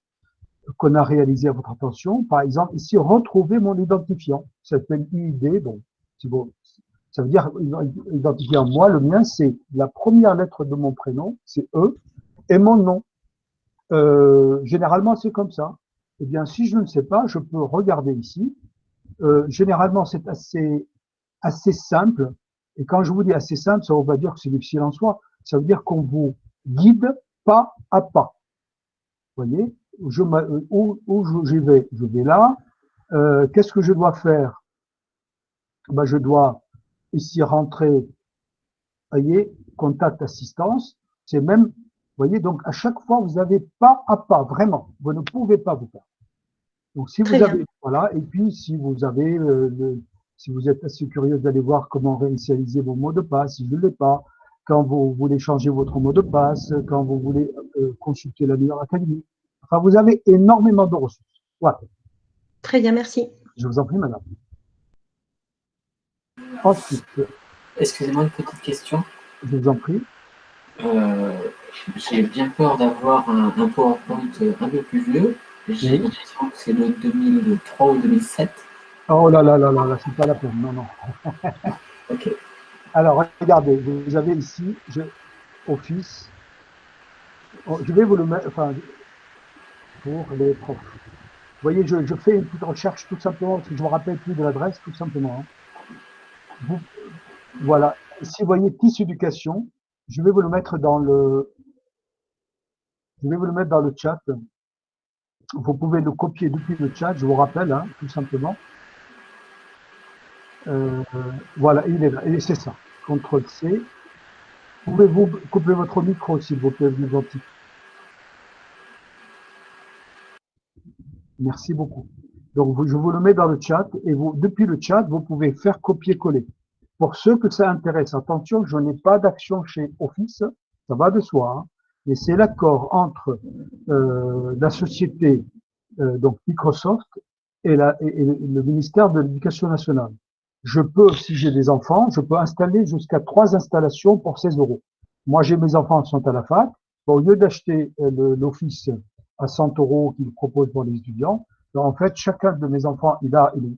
qu'on a réalisés à votre attention. Par exemple, ici, retrouver mon identifiant. Ça s'appelle UID. Bon, c'est bon. Ça veut dire identifiant. Moi, le mien, c'est la première lettre de mon prénom, c'est E, et mon nom. Généralement, c'est comme ça. Eh bien, si je ne sais pas, je peux regarder ici. Généralement, c'est assez simple. Et quand je vous dis assez simple, ça ne veut pas dire que c'est difficile en soi. Ça veut dire qu'on vous guide pas à pas. Vous voyez, où j'y vais? Je vais là. Qu'est-ce que je dois faire? Ben, je dois ici rentrer, voyez, contact assistance. C'est même, vous voyez, donc à chaque fois, vous avez pas à pas, vraiment. Vous ne pouvez pas vous faire. Donc, si vous avez, voilà, et puis si vous avez, si vous êtes assez curieux d'aller voir comment réinitialiser vos mots de passe, si je ne l'ai pas, quand vous voulez changer votre mot de passe, quand vous voulez consulter la meilleure académie. Enfin, vous avez énormément de ressources. Voilà. Très bien, merci. Je vous en prie, madame. Ensuite. Excusez-moi, une petite question. Je vous en prie. J'ai bien peur d'avoir un PowerPoint un peu plus vieux. J'ai l'impression que c'est le 2003 ou 2007. Oh là là là là là, c'est pas la peine, non, non. Ok. Alors, regardez, vous avez ici, Office. Je vais vous le mettre, enfin, pour les profs. Vous voyez, je fais une petite recherche tout simplement, parce que je me rappelle plus de l'adresse, tout simplement. Voilà. Si vous voyez TIS Éducation, je vais vous le mettre dans le chat. Vous pouvez le copier depuis le chat, je vous rappelle, hein, tout simplement. Voilà, il est là, et c'est ça. CTRL-C. Pouvez-vous couper votre micro, s'il vous plaît, vous gentil. Merci beaucoup. Donc, je vous le mets dans le chat, et vous, depuis le chat, vous pouvez faire copier-coller. Pour ceux que ça intéresse, attention, je n'ai pas d'action chez Office, ça va de soi, hein, mais c'est l'accord entre la société, donc Microsoft, et le ministère de l'Éducation nationale. Je peux, si j'ai des enfants, je peux installer jusqu'à 3 installations pour 16 €. Moi, j'ai mes enfants qui sont à la fac. Bon, au lieu d'acheter l'Office à 100 € qu'il propose pour les étudiants, en fait, chacun de mes enfants, il est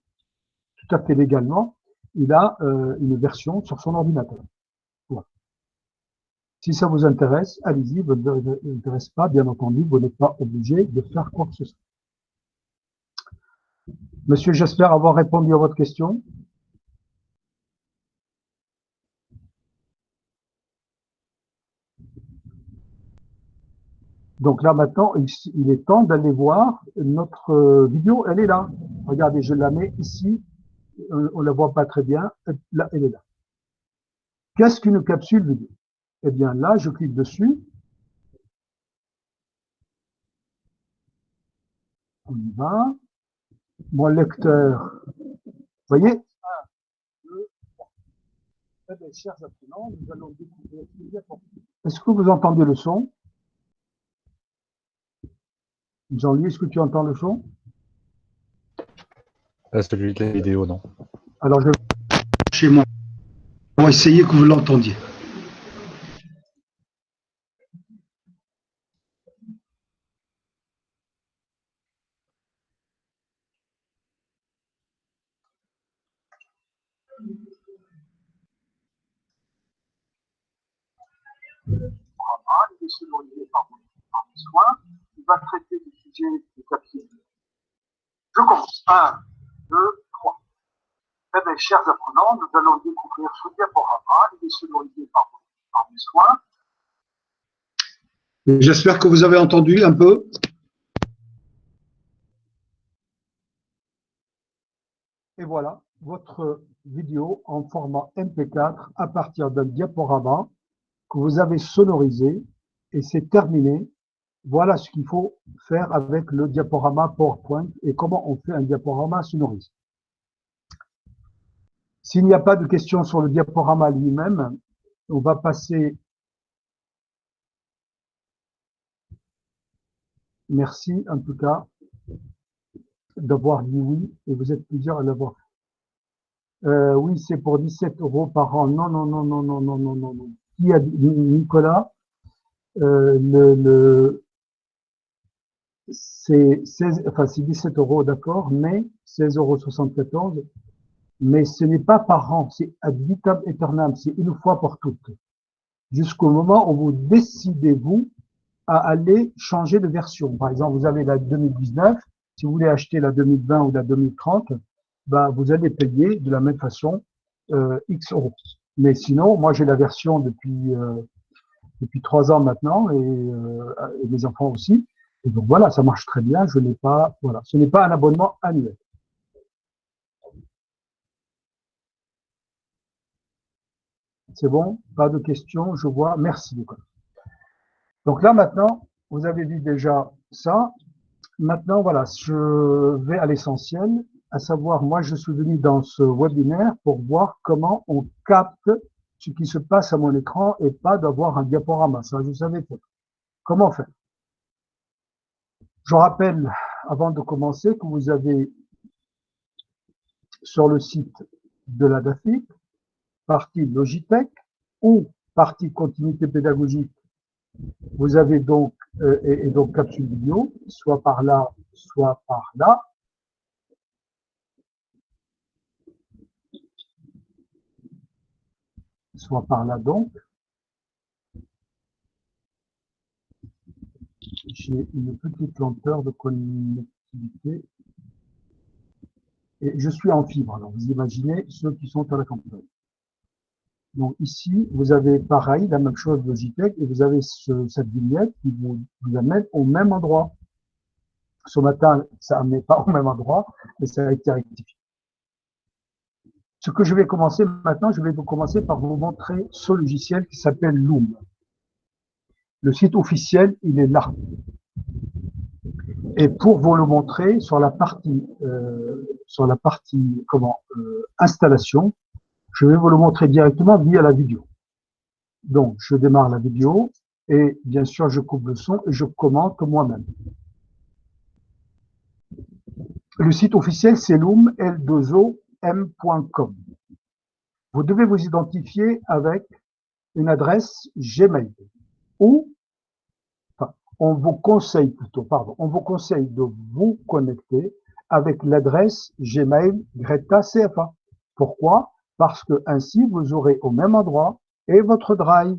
tout à fait légalement, il a une version sur son ordinateur. Voilà. Si ça vous intéresse, allez-y. Vous ne vous intéresse pas, bien entendu, vous n'êtes pas obligé de faire quoi que ce soit. Monsieur, j'espère avoir répondu à votre question. Donc là, maintenant, il est temps d'aller voir notre vidéo. Elle est là. Regardez, je la mets ici. On la voit pas très bien. Là, elle est là. Qu'est-ce qu'une capsule vidéo? Eh bien, là, je clique dessus. On y va. Mon lecteur. Vous voyez? 1, 2, 3. Eh bien, chers apprenants, nous allons découvrir ce diaporama. Est-ce que vous entendez le son? Jean-Louis, est-ce que tu entends le son? Celui de la vidéo, non. Alors, je vais chez moi. On va essayer que vous l'entendiez. Il est sonorisé par mes soins. Il va traiter du sujet des capsules. Je commence. 1, 2, 3. Eh bien, chers apprenants, nous allons découvrir ce diaporama. Il est sonorisé par mes soins. J'espère que vous avez entendu un peu. Et voilà votre vidéo en format MP4 à partir d'un diaporama que vous avez sonorisé et c'est terminé. Voilà ce qu'il faut faire avec le diaporama PowerPoint et comment on fait un diaporama sonorisé. S'il n'y a pas de questions sur le diaporama lui-même, on va passer Merci en tout cas d'avoir dit oui, et vous êtes plusieurs à l'avoir. Oui, c'est pour 17 € par an. Non, non, non, non, non, non, non, non, non. Qui a dit, Nicolas, c'est 16, enfin, c'est 17 €, d'accord, mais 16,74 €, mais ce n'est pas par an, c'est ad vitam aeternam, c'est une fois pour toutes. Jusqu'au moment où vous décidez, vous, à aller changer de version. Par exemple, vous avez la 2019, si vous voulez acheter la 2020 ou la 2030, bah, vous allez payer de la même façon X euros. Mais sinon, moi j'ai la version depuis 3 ans maintenant et mes enfants aussi. Et donc voilà, ça marche très bien. Je n'ai pas, voilà, ce n'est pas un abonnement annuel. C'est bon, pas de questions, je vois. Merci Nicolas. Donc là maintenant, vous avez vu déjà ça. Maintenant, voilà, je vais à l'essentiel, à savoir, moi, je suis venu dans ce webinaire pour voir comment on capte ce qui se passe à mon écran et pas d'avoir un diaporama. Ça, je savais pas. Comment faire? Je rappelle, avant de commencer, que vous avez sur le site de la DAFIP, partie Logitech ou partie continuité pédagogique, vous avez donc, et donc capsule vidéo, soit par là, soit par là. Soit par là donc. J'ai une petite lenteur de connectivité et je suis en fibre. Alors vous imaginez ceux qui sont à la campagne. Donc ici, vous avez pareil, la même chose Logitech et vous avez cette vignette qui vous amène au même endroit. Ce matin, ça n'amenait pas au même endroit, mais ça a été rectifié. Ce que je vais commencer maintenant, je vais vous commencer par vous montrer ce logiciel qui s'appelle Loom. Le site officiel, il est là. Et pour vous le montrer sur la partie installation, je vais vous le montrer directement via la vidéo. Donc, je démarre la vidéo et bien sûr, je coupe le son et je commente moi-même. Le site officiel, c'est loom.com. Vous devez vous identifier avec une adresse Gmail ou on vous conseille de vous connecter avec l'adresse Gmail Greta CFA. Pourquoi? Parce que ainsi vous aurez au même endroit et votre drive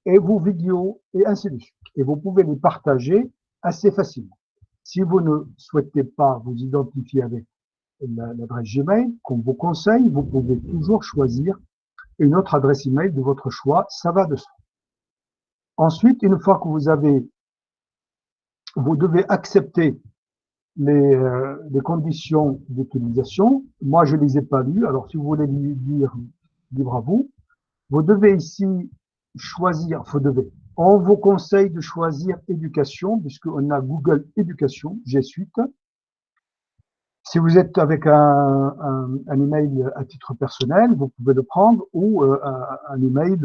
et vos vidéos et ainsi de suite. Et vous pouvez les partager assez facilement. Si vous ne souhaitez pas vous identifier avec l'adresse Gmail qu'on vous conseille, vous pouvez toujours choisir une autre adresse email de votre choix, ça va de soi. Ensuite, une fois que vous devez accepter les conditions d'utilisation. Moi, je ne les ai pas lues. Alors, si vous voulez lire, libre à vous. Vous devez ici choisir, on vous conseille de choisir éducation, puisqu'on a Google Éducation, G Suite. Si vous êtes avec un email à titre personnel, vous pouvez le prendre, ou un email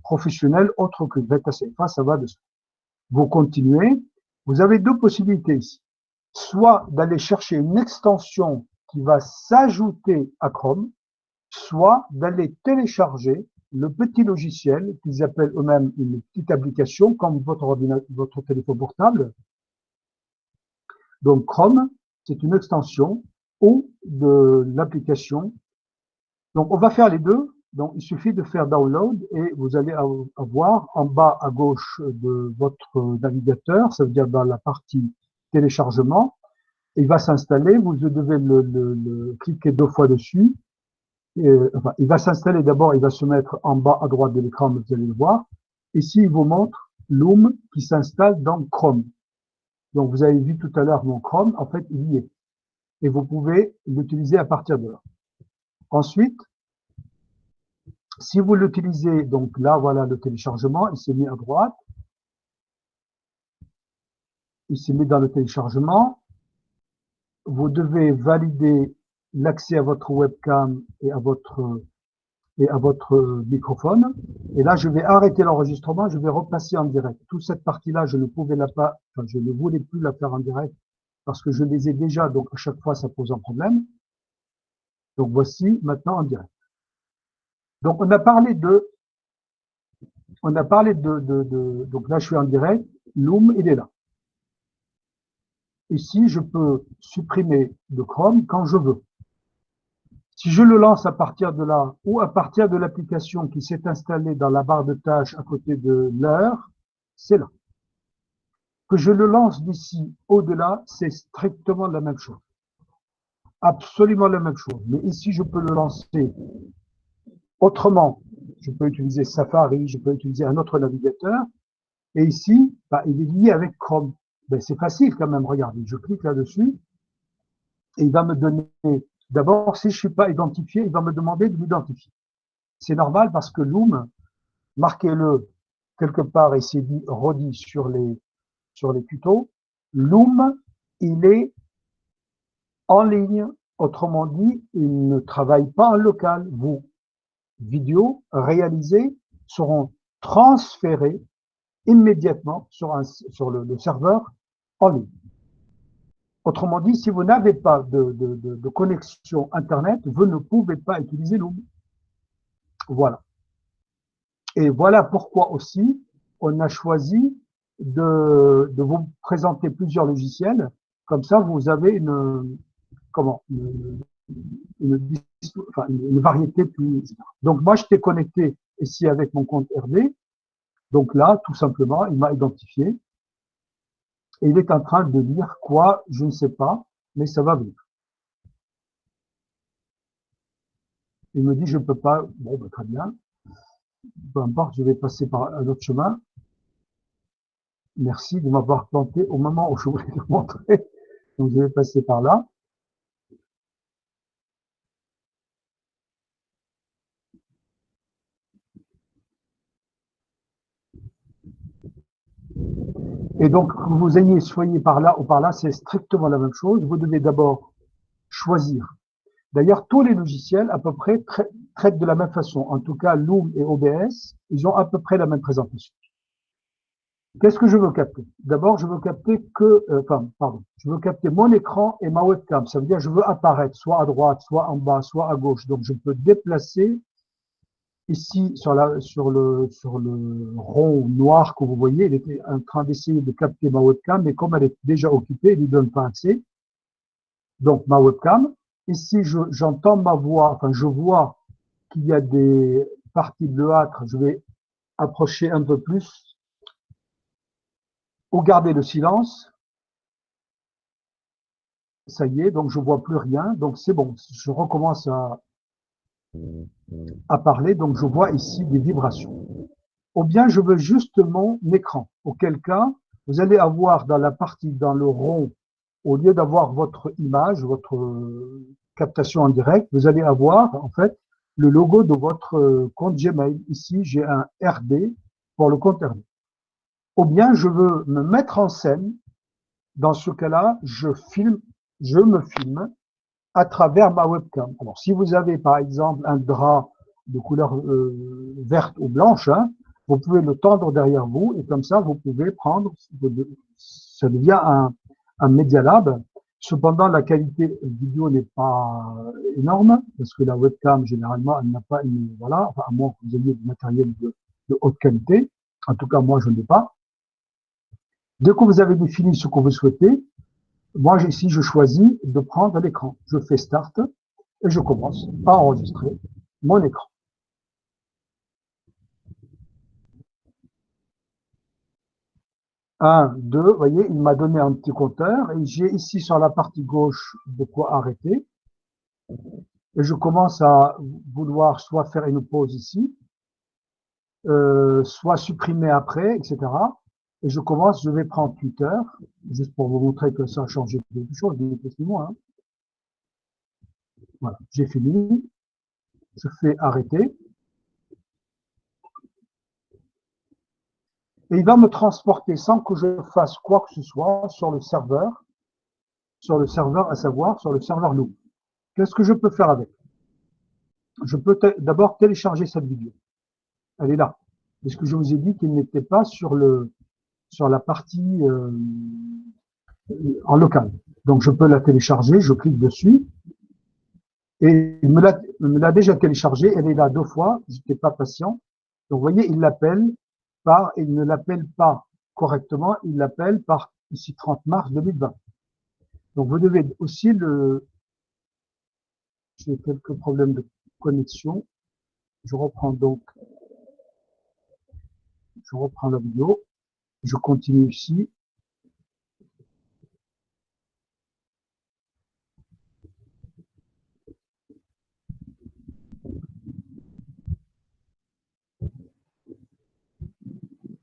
professionnel autre que Greta CFA, ça va de soi. Vous continuez. Vous avez deux possibilités ici. Soit d'aller chercher une extension qui va s'ajouter à Chrome, soit d'aller télécharger le petit logiciel qu'ils appellent eux-mêmes une petite application comme votre téléphone portable. Donc Chrome, c'est une extension ou de l'application. Donc on va faire les deux. Donc il suffit de faire download et vous allez avoir en bas à gauche de votre navigateur, ça veut dire dans la partie téléchargement, il va s'installer, vous devez le cliquer 2 fois dessus. Enfin, il va s'installer d'abord, il va se mettre en bas à droite de l'écran, vous allez le voir. Ici, il vous montre Loom qui s'installe dans Chrome. Donc, vous avez vu tout à l'heure mon Chrome, en fait, il y est. Et vous pouvez l'utiliser à partir de là. Ensuite, si vous l'utilisez, donc là, voilà le téléchargement, il s'est mis à droite. Il s'est mis dans le téléchargement. Vous devez valider l'accès à votre webcam et à votre et à votre microphone. Et là, je vais arrêter l'enregistrement, je vais repasser en direct. Toute cette partie-là, je ne pouvais pas, enfin, je ne voulais plus la faire en direct parce que je les ai déjà, donc à chaque fois, ça pose un problème. Donc voici maintenant en direct. Donc on a parlé donc là je suis en direct, Loom il est là. Ici je peux supprimer de Chrome quand je veux. Si je le lance à partir de là ou à partir de l'application qui s'est installée dans la barre de tâches à côté de l'heure, c'est là. Que je le lance d'ici au-delà, c'est strictement la même chose. Absolument la même chose. Mais ici je peux le lancer autrement. Je peux utiliser Safari, je peux utiliser un autre navigateur. Et ici, bah, il est lié avec Chrome. Ben, c'est facile quand même, regardez. Je clique là-dessus et il va me donner, d'abord, si je ne suis pas identifié, il va me demander de l'identifier. C'est normal parce que Loom, marquez-le quelque part et c'est dit, redit sur les tutos, Loom, il est en ligne. Autrement dit, il ne travaille pas en local. Vos vidéos réalisées seront transférées immédiatement sur le serveur en ligne. Autrement dit, si vous n'avez pas de connexion Internet, vous ne pouvez pas utiliser Loom. Voilà. Et voilà pourquoi aussi on a choisi de vous présenter plusieurs logiciels. Comme ça, vous avez une variété plus. Donc moi, je t'ai connecté ici avec mon compte RD. Donc là, tout simplement, il m'a identifié. Et il est en train de lire quoi, je ne sais pas, mais ça va venir. Il me dit, je ne peux pas. Bon, ben, très bien. Peu importe, je vais passer par un autre chemin. Merci de m'avoir planté au moment où je voulais le montrer. Donc, je vais passer par là. Et donc, que vous soyez par là ou par là, c'est strictement la même chose. Vous devez d'abord choisir. D'ailleurs, tous les logiciels, à peu près, traitent de la même façon. En tout cas, Loom et OBS, ils ont à peu près la même présentation. Qu'est-ce que je veux capter? D'abord, je veux capter je veux capter mon écran et ma webcam. Ça veut dire que je veux apparaître soit à droite, soit en bas, soit à gauche. Donc, je peux déplacer ici sur le rond noir que vous voyez. Il était en train d'essayer de capter ma webcam, mais comme elle est déjà occupée, il ne lui donne pas accès. Donc, ma webcam. Ici, j'entends ma voix. Enfin, je vois qu'il y a des parties bleuâtres. Je vais approcher un peu plus. Ou garder le silence. Ça y est, donc je vois plus rien. Donc c'est bon, je recommence à parler. Donc je vois ici des vibrations. Ou bien je veux juste mon écran. Auquel cas, vous allez avoir dans la partie, dans le rond, au lieu d'avoir votre image, votre captation en direct, vous allez avoir en fait le logo de votre compte Gmail. Ici, j'ai un RD pour le compte RD. Ou bien je veux me mettre en scène. Dans ce cas-là, je me filme à travers ma webcam. Alors, si vous avez par exemple un drap de couleur verte ou blanche, hein, vous pouvez le tendre derrière vous et comme ça, vous pouvez prendre, ça devient un Media Lab. Cependant, la qualité vidéo n'est pas énorme parce que la webcam, généralement, elle n'a pas une, voilà, enfin, à moins que vous ayez du matériel de haute qualité. En tout cas, moi, je n'ai pas. Dès que vous avez défini ce que vous souhaitez, moi, ici, je choisis de prendre l'écran. Je fais Start et je commence à enregistrer mon écran. Un, deux, vous voyez, il m'a donné un petit compteur et j'ai ici sur la partie gauche de quoi arrêter. Et je commence à vouloir soit faire une pause ici, soit supprimer après, etc. Et je vais prendre Twitter, juste pour vous montrer que ça a changé quelque chose, moi. Hein. Voilà, j'ai fini. Je fais arrêter. Et il va me transporter sans que je fasse quoi que ce soit sur le serveur à savoir sur le serveur Loom. Qu'est-ce que je peux faire avec? je peux d'abord télécharger cette vidéo. Elle est là. Parce que je vous ai dit qu'il n'était pas sur la partie en local. Donc, je peux la télécharger, je clique dessus. Et il me l'a déjà téléchargée, elle est là 2 fois, j'étais pas patient. Donc, vous voyez, il ne l'appelle pas correctement, il l'appelle par ici 30 mars 2020. Donc, vous devez aussi j'ai quelques problèmes de connexion. Je reprends la vidéo. Je continue ici.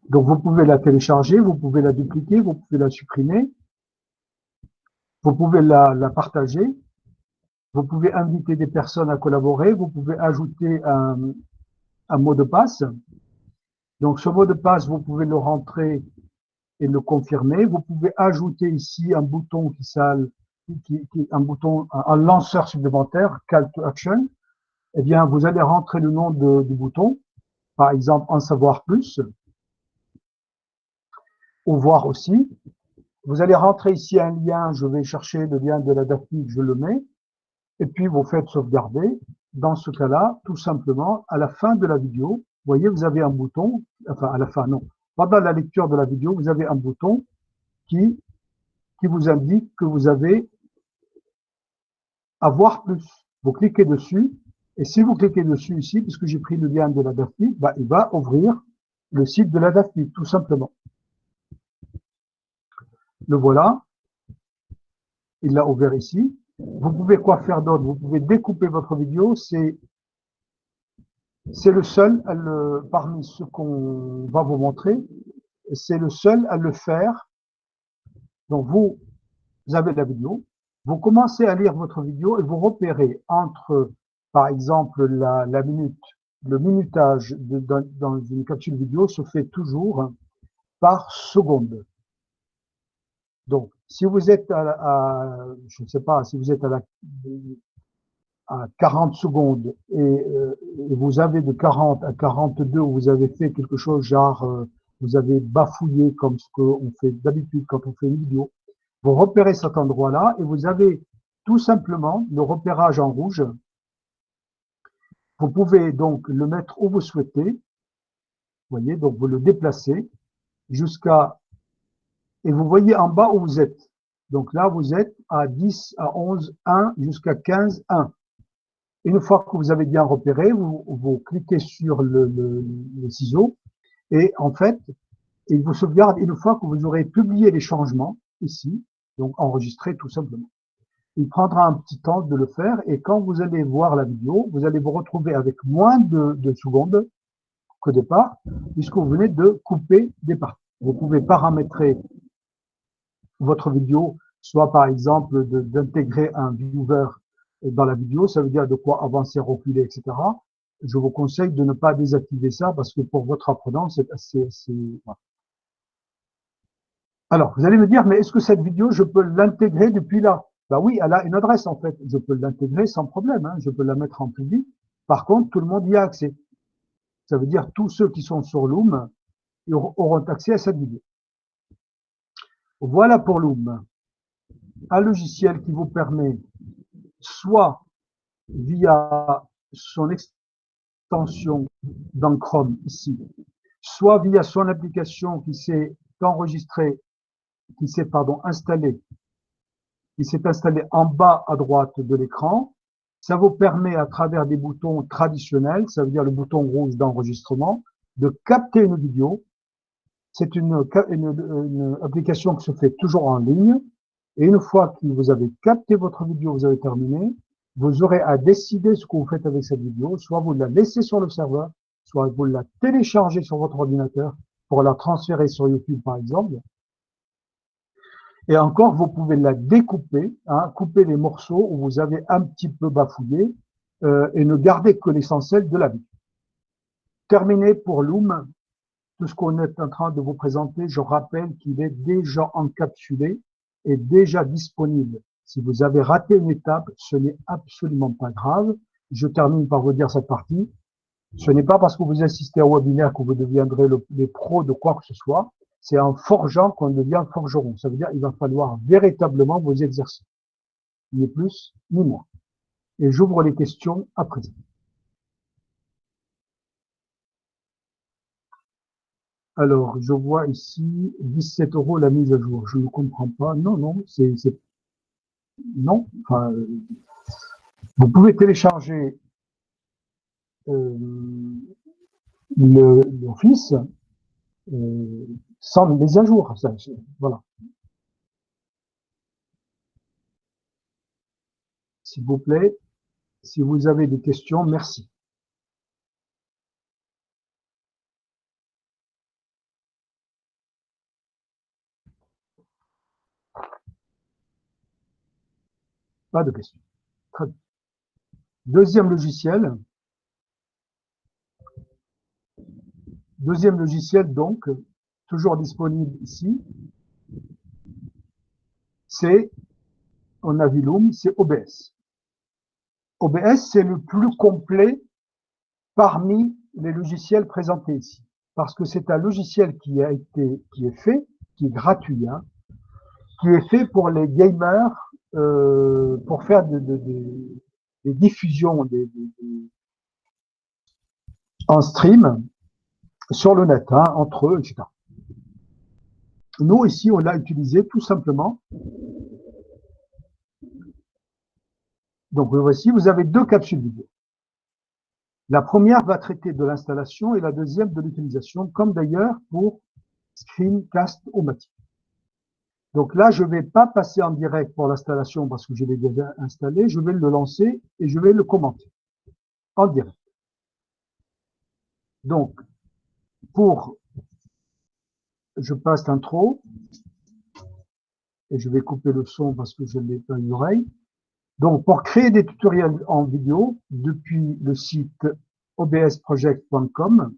Donc, vous pouvez la télécharger, vous pouvez la dupliquer, vous pouvez la supprimer, vous pouvez la partager, vous pouvez inviter des personnes à collaborer, vous pouvez ajouter un mot de passe. Donc, ce mot de passe, vous pouvez le rentrer et le confirmer. Vous pouvez ajouter ici un bouton un lanceur supplémentaire, Call to Action. Eh bien, vous allez rentrer le nom du bouton, par exemple, en savoir plus, ou voir aussi. Vous allez rentrer ici un lien, je vais chercher le lien de la DAFPIC, je le mets, et puis vous faites sauvegarder. Dans ce cas-là, tout simplement, à la fin de la vidéo, vous voyez, vous avez un bouton, enfin à la fin, non, pendant la lecture de la vidéo, vous avez un bouton qui vous indique que vous avez à voir plus. Vous cliquez dessus, et si vous cliquez dessus ici, puisque j'ai pris le lien de la DAFPIC, bah, il va ouvrir le site de la DAFPIC, tout simplement. Le voilà, il l'a ouvert ici. Vous pouvez quoi faire d'autre? Vous pouvez découper votre vidéo, c'est le seul, parmi ceux qu'on va vous montrer, c'est le seul à le faire. Donc vous avez la vidéo, vous commencez à lire votre vidéo et vous repérez entre, par exemple, la minute, le minutage dans une capsule vidéo se fait toujours par seconde. Donc, si vous êtes je ne sais pas, si vous êtes à 40 secondes et vous avez de 40 à 42 où vous avez fait quelque chose genre vous avez bafouillé comme ce qu'on fait d'habitude quand on fait une vidéo, vous repérez cet endroit-là et vous avez tout simplement le repérage en rouge. Vous pouvez donc le mettre où vous souhaitez. Vous voyez, donc vous le déplacez jusqu'à et vous voyez en bas où vous êtes. Donc là, vous êtes à 10, à 11, 1 jusqu'à 15, 1. Une fois que vous avez bien repéré, vous cliquez sur le ciseau et en fait, il vous sauvegarde une fois que vous aurez publié les changements ici, donc enregistré tout simplement. Il prendra un petit temps de le faire et quand vous allez voir la vidéo, vous allez vous retrouver avec moins de secondes qu'au départ, puisque vous venez de couper des parties. Vous pouvez paramétrer votre vidéo, soit par exemple d'intégrer un viewer dans la vidéo, ça veut dire de quoi avancer, reculer, etc. Je vous conseille de ne pas désactiver ça parce que pour votre apprenant, c'est assez. Voilà. Alors, vous allez me dire, mais est-ce que cette vidéo, je peux l'intégrer depuis là? Ben oui, elle a une adresse en fait. Je peux l'intégrer sans problème. Hein. Je peux la mettre en public. Par contre, tout le monde y a accès. Ça veut dire tous ceux qui sont sur Loom auront accès à cette vidéo. Voilà pour Loom. Un logiciel qui vous permet, soit via son extension dans Chrome ici, soit via son application qui s'est enregistrée, qui s'est installée en bas à droite de l'écran. Ça vous permet à travers des boutons traditionnels, ça veut dire le bouton rouge d'enregistrement, de capter une vidéo. C'est une application qui se fait toujours en ligne. Et une fois que vous avez capté votre vidéo, vous avez terminé, vous aurez à décider ce que vous faites avec cette vidéo. Soit vous la laissez sur le serveur, soit vous la téléchargez sur votre ordinateur pour la transférer sur YouTube, par exemple. Et encore, vous pouvez la découper, hein, couper les morceaux où vous avez un petit peu bafouillé et ne garder que l'essentiel de la vidéo. Terminé pour Loom. Tout ce qu'on est en train de vous présenter, je rappelle qu'il est déjà encapsulé et déjà disponible. Si vous avez raté une étape, ce n'est absolument pas grave. je termine par vous dire cette partie. Ce n'est pas parce que vous assistez à un webinaire que vous deviendrez les pros de quoi que ce soit. C'est en forgeant qu'on devient forgeron. Ça veut dire qu'il va falloir véritablement vous exercer. Ni plus, ni moins. Et j'ouvre les questions à présent. Alors, je vois ici 17 € la mise à jour. Je ne comprends pas. Non, non, non. Enfin, vous pouvez télécharger l'Office sans mise à jour. Ça, voilà. S'il vous plaît, si vous avez des questions, merci. Pas de questions. Très bien. Deuxième logiciel, donc, toujours disponible ici, c'est, on a vu Loom, c'est OBS. OBS, c'est le plus complet parmi les logiciels présentés ici. Parce que c'est un logiciel qui est fait, qui est gratuit, hein, qui est fait pour les gamers, pour faire des diffusions en stream sur le net, hein, entre eux, etc. Nous, ici, on l'a utilisé tout simplement. Donc, voici, vous avez deux capsules vidéo. La première va traiter de l'installation et la deuxième de l'utilisation, comme d'ailleurs pour Screencast-O-Matic. Donc là, je ne vais pas passer en direct pour l'installation parce que je l'ai déjà installé. Je vais le lancer et je vais le commenter en direct. Donc, je passe l'intro et je vais couper le son parce que je n'ai pas une oreille. Donc, pour créer des tutoriels en vidéo depuis le site obsproject.com,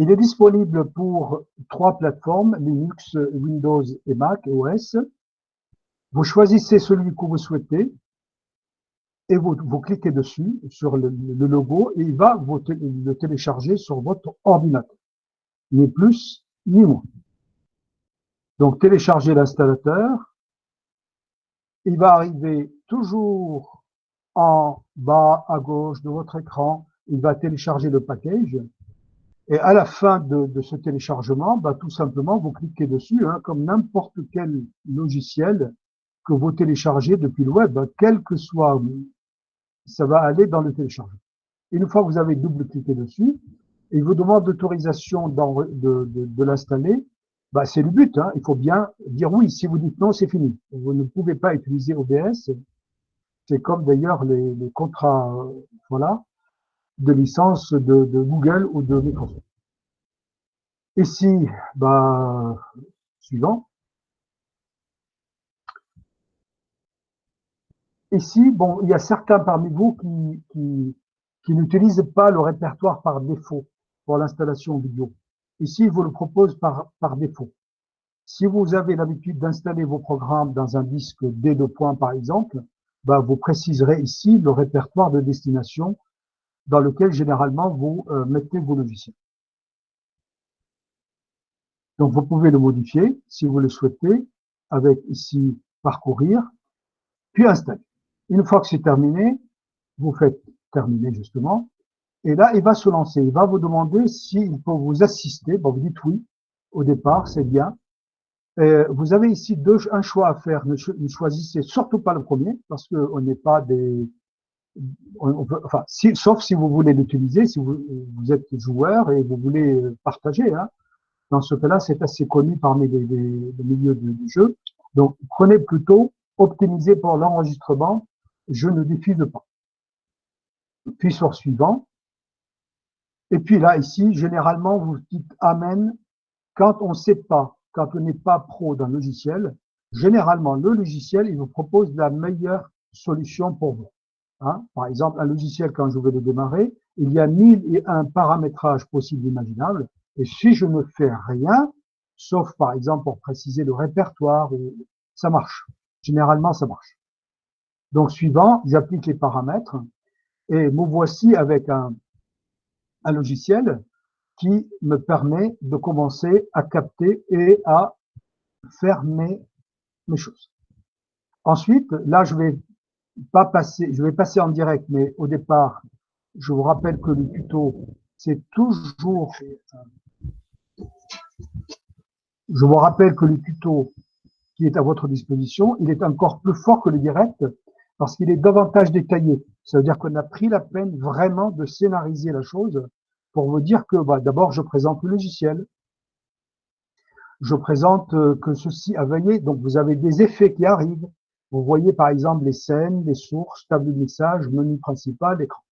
il est disponible pour 3 plateformes, Linux, Windows et Mac OS. Vous choisissez celui que vous souhaitez et vous cliquez dessus, sur le logo, et il va vous le télécharger sur votre ordinateur. Ni plus, ni moins. Donc, téléchargez l'installateur. Il va arriver toujours en bas à gauche de votre écran. Il va télécharger le package. Et à la fin de ce téléchargement, bah, tout simplement, vous cliquez dessus, hein, comme n'importe quel logiciel que vous téléchargez depuis le web, quel que soit, ça va aller dans le téléchargement. Une fois que vous avez double-cliqué dessus, il vous demande l'autorisation de l'installer. Bah, c'est le but, hein. Il faut bien dire oui. Si vous dites non, c'est fini. Vous ne pouvez pas utiliser OBS. C'est comme d'ailleurs les contrats, voilà, de licence de Google ou de Microsoft. Ici, bah, suivant. Ici, bon, il y a certains parmi vous qui n'utilisent pas le répertoire par défaut pour l'installation vidéo. Ici, il vous le propose par défaut. Si vous avez l'habitude d'installer vos programmes dans un disque D2 points, par exemple, bah, vous préciserez ici le répertoire de destination dans lequel généralement vous mettez vos logiciels. Donc, vous pouvez le modifier si vous le souhaitez avec ici parcourir, puis installer. Une fois que c'est terminé, vous faites terminer justement, et là, il va se lancer. Il va vous demander s'il peut vous assister. Bon, vous dites oui au départ, c'est bien. Vous avez ici un choix à faire. Ne choisissez surtout pas le premier parce qu'on n'est pas des... enfin, sauf si vous voulez l'utiliser, si vous êtes joueur et vous voulez partager. Hein. Dans ce cas-là, c'est assez connu parmi les milieux du jeu. Donc, prenez plutôt optimiser pour l'enregistrement. Je ne diffuse pas. Puis sur suivant. Et puis là, ici, généralement, vous dites Amen quand on ne sait pas, quand on n'est pas pro d'un logiciel. Généralement, le logiciel, il vous propose la meilleure solution pour vous. Hein? Par exemple, un logiciel, quand je vais le démarrer, il y a 1001 paramétrages possibles et imaginables. Et si je ne fais rien, sauf par exemple pour préciser le répertoire, ça marche. Généralement, ça marche. Donc, suivant, j'applique les paramètres. Et me voici avec un logiciel qui me permet de commencer à capter et à faire mes choses. Ensuite, là, je vais passer en direct, mais au départ, je vous rappelle que le tuto, c'est toujours, je vous rappelle que le tuto qui est à votre disposition, il est encore plus fort que le direct parce qu'il est davantage détaillé. Ça veut dire qu'on a pris la peine vraiment de scénariser la chose pour vous dire que d'abord, je présente le logiciel. Je présente que ceci a veillé. Donc, vous avez des effets qui arrivent. Vous voyez, par exemple, les scènes, les sources, table de message, menu principal, écran,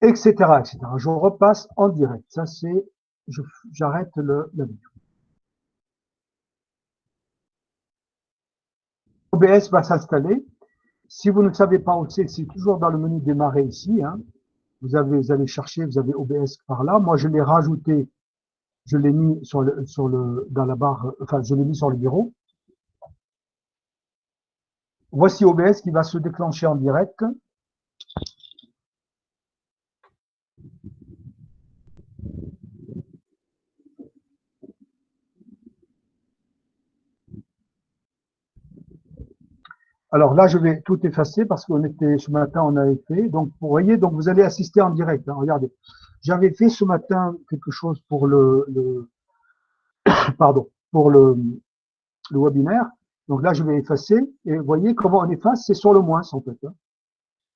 etc., etc. Je repasse en direct. Ça, c'est, j'arrête la vidéo. OBS va s'installer. Si vous ne savez pas où c'est toujours dans le menu démarrer ici. Hein. Vous allez chercher, vous avez OBS par là. Moi, je l'ai rajouté, je l'ai mis dans la barre, enfin, je l'ai mis sur le bureau. Voici OBS qui va se déclencher en direct. Alors là, je vais tout effacer parce qu'on était ce matin, on avait fait. Donc, vous voyez, donc vous allez assister en direct. Hein, regardez, j'avais fait ce matin quelque chose pour pardon, pour le webinaire. Donc là, je vais effacer. Et vous voyez comment on efface, c'est sur le moins en fait. Hein.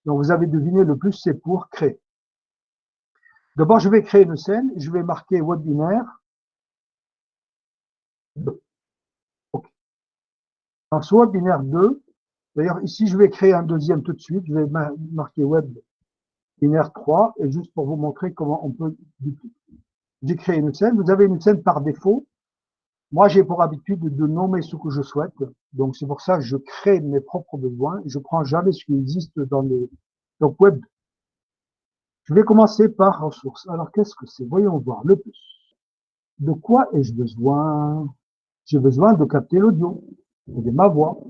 Donc vous avez deviné, le plus, c'est pour créer. D'abord, je vais créer une scène. Je vais marquer webinaire 2. Okay. Dans ce webinaire 2, d'ailleurs, ici, je vais créer un deuxième tout de suite. Je vais marquer webinaire 3 et juste pour vous montrer comment on peut dupliquer. J'ai créé une scène. Vous avez une scène par défaut. Moi, j'ai pour habitude de nommer ce que je souhaite. Donc, c'est pour ça que je crée mes propres besoins. Je prends jamais ce qui existe dans les donc web. Je vais commencer par ressources. Alors, qu'est-ce que c'est? Voyons voir le plus. De quoi ai-je besoin? J'ai besoin de capter l'audio, de ma voix.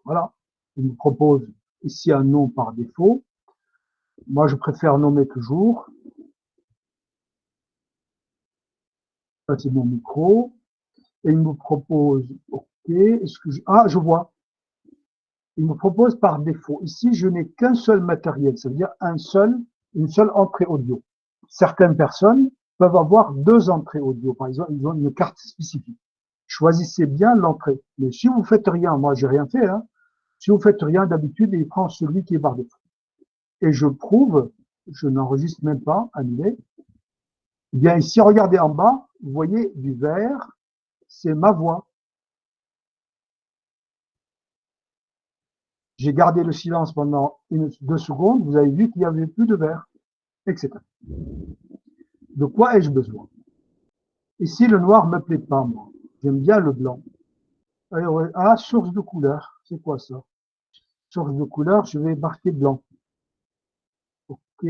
Voilà. Il me propose ici un nom par défaut. Moi, je préfère nommer toujours. Ça, c'est mon micro. Et il me propose, OK, je vois. Il me propose par défaut. Ici, je n'ai qu'un seul matériel, ça veut dire une seule entrée audio. Certaines personnes peuvent avoir 2 entrées audio. Par exemple, ils ont une carte spécifique. Choisissez bien l'entrée. Mais si vous faites rien, moi, j'ai rien fait, hein. Si vous faites rien, d'habitude, il prend celui qui est par défaut. Et je prouve, je n'enregistre même pas, annulé. Eh bien, ici, regardez en bas, vous voyez du vert, c'est ma voix. J'ai gardé le silence pendant 2 secondes, vous avez vu qu'il n'y avait plus de vert, etc. De quoi ai-je besoin? Ici, le noir ne me plaît pas, moi. J'aime bien le blanc. Alors, source de couleur. C'est quoi ça? Source de couleur, je vais marquer blanc. OK.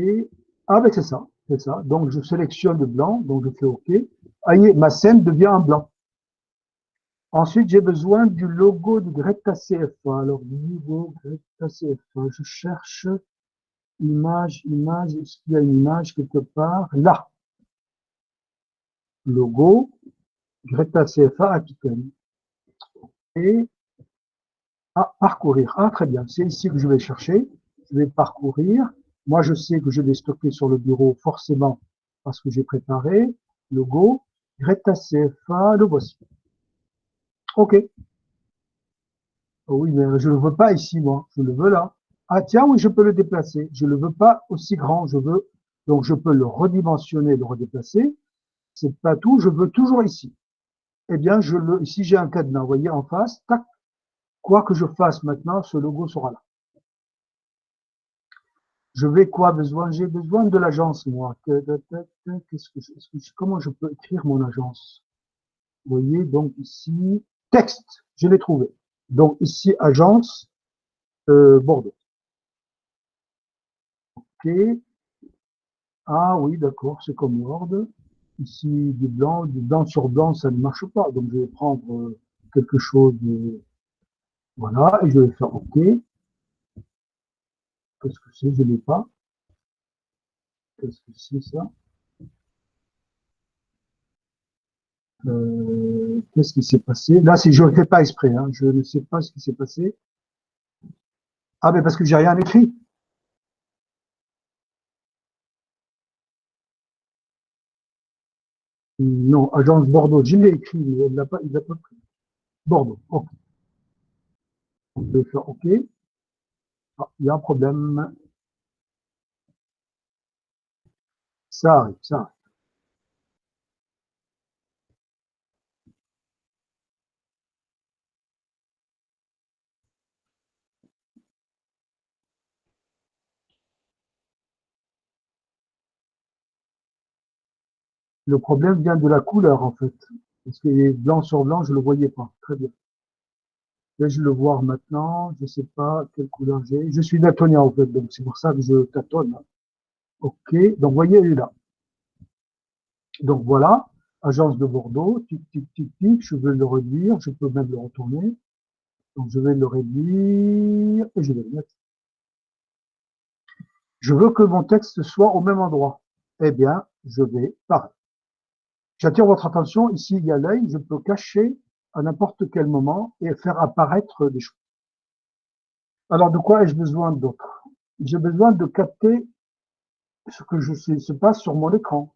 Ah, ben c'est ça. C'est ça. Donc, je sélectionne le blanc. Donc, je fais OK. Voyez, ma scène devient en blanc. Ensuite, j'ai besoin du logo de Greta CFA. Alors, logo Greta CFA. Je cherche image. Est-ce qu'il y a une image quelque part? Là. Logo Greta CFA Aquitaine. Et parcourir. Ah, très bien. C'est ici que je vais chercher. Je vais parcourir. Moi, je sais que je vais stocker sur le bureau forcément parce que j'ai préparé. Logo Greta CFA. Le voici. OK. Oh oui, mais je ne le veux pas ici, moi. Je le veux là. Ah tiens, oui, je peux le déplacer. Je ne le veux pas aussi grand. Je veux, donc je peux le redimensionner, le redéplacer. C'est pas tout. Je veux toujours ici. Eh bien, ici, j'ai un cadenas. Vous voyez, en face, tac. Quoi que je fasse maintenant, ce logo sera là. Je vais besoin? J'ai besoin de l'agence, moi. Comment je peux écrire mon agence? Vous voyez, donc ici, texte, je l'ai trouvé. Donc ici, agence, Bordeaux. OK. Ah oui, d'accord, c'est comme Word. Ici, du blanc sur blanc, ça ne marche pas. Donc je vais prendre quelque chose, voilà, et je vais faire OK. Qu'est-ce que c'est? Je l'ai pas. Qu'est-ce que c'est ça? Qu'est-ce qui s'est passé? Là, si je ne fais pas exprès, hein, je ne sais pas ce qui s'est passé. Ah, mais parce que j'ai rien écrit. Non, agence Bordeaux, je l'ai écrit, mais il l'a pas pris. Bordeaux, ok. On peut faire ok. Ah, il y a un problème. Ça arrive, ça arrive. Le problème vient de la couleur, en fait. Parce qu'il est blanc sur blanc, je le voyais pas. Très bien. Vais-je le voir maintenant? Je sais pas quelle couleur j'ai. Je suis daltonien, en fait, donc c'est pour ça que je tâtonne. Ok. Donc, vous voyez, il est là. Donc, voilà. Agence de Bordeaux. Tic, tic, tic, tic. Je veux le réduire. Je peux même le retourner. Donc, je vais le réduire et je vais le mettre. Je veux que mon texte soit au même endroit. Eh bien, je vais pareil. J'attire votre attention. Ici, il y a l'œil. Je peux cacher à n'importe quel moment et faire apparaître des choses. Alors, de quoi ai-je besoin d'autre? J'ai besoin de capter ce que se passe sur mon écran.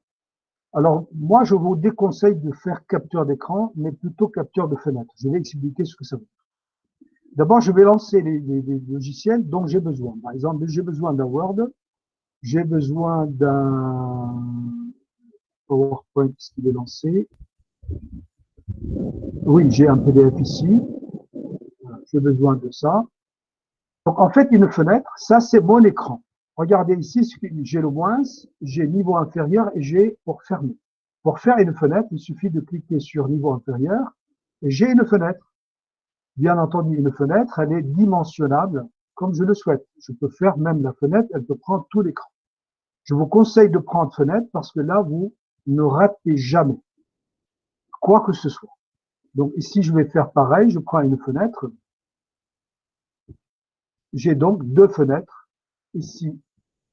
Alors, moi, je vous déconseille de faire capture d'écran, mais plutôt capture de fenêtre. Je vais expliquer ce que ça veut dire. D'abord, je vais lancer les logiciels dont j'ai besoin. Par exemple, j'ai besoin d'un Word, j'ai besoin d'un PowerPoint qui est lancé. Oui, j'ai un PDF ici. J'ai besoin de ça. Donc, en fait, une fenêtre, ça, c'est mon écran. Regardez ici, j'ai le moins, j'ai niveau inférieur et j'ai pour fermer. Pour faire une fenêtre, il suffit de cliquer sur niveau inférieur et j'ai une fenêtre. Bien entendu, une fenêtre, elle est dimensionnable comme je le souhaite. Je peux faire même la fenêtre, elle peut prendre tout l'écran. Je vous conseille de prendre fenêtre parce que là, vous ne ratez jamais quoi que ce soit. Donc ici, je vais faire pareil, je prends une fenêtre. J'ai donc deux fenêtres. Ici,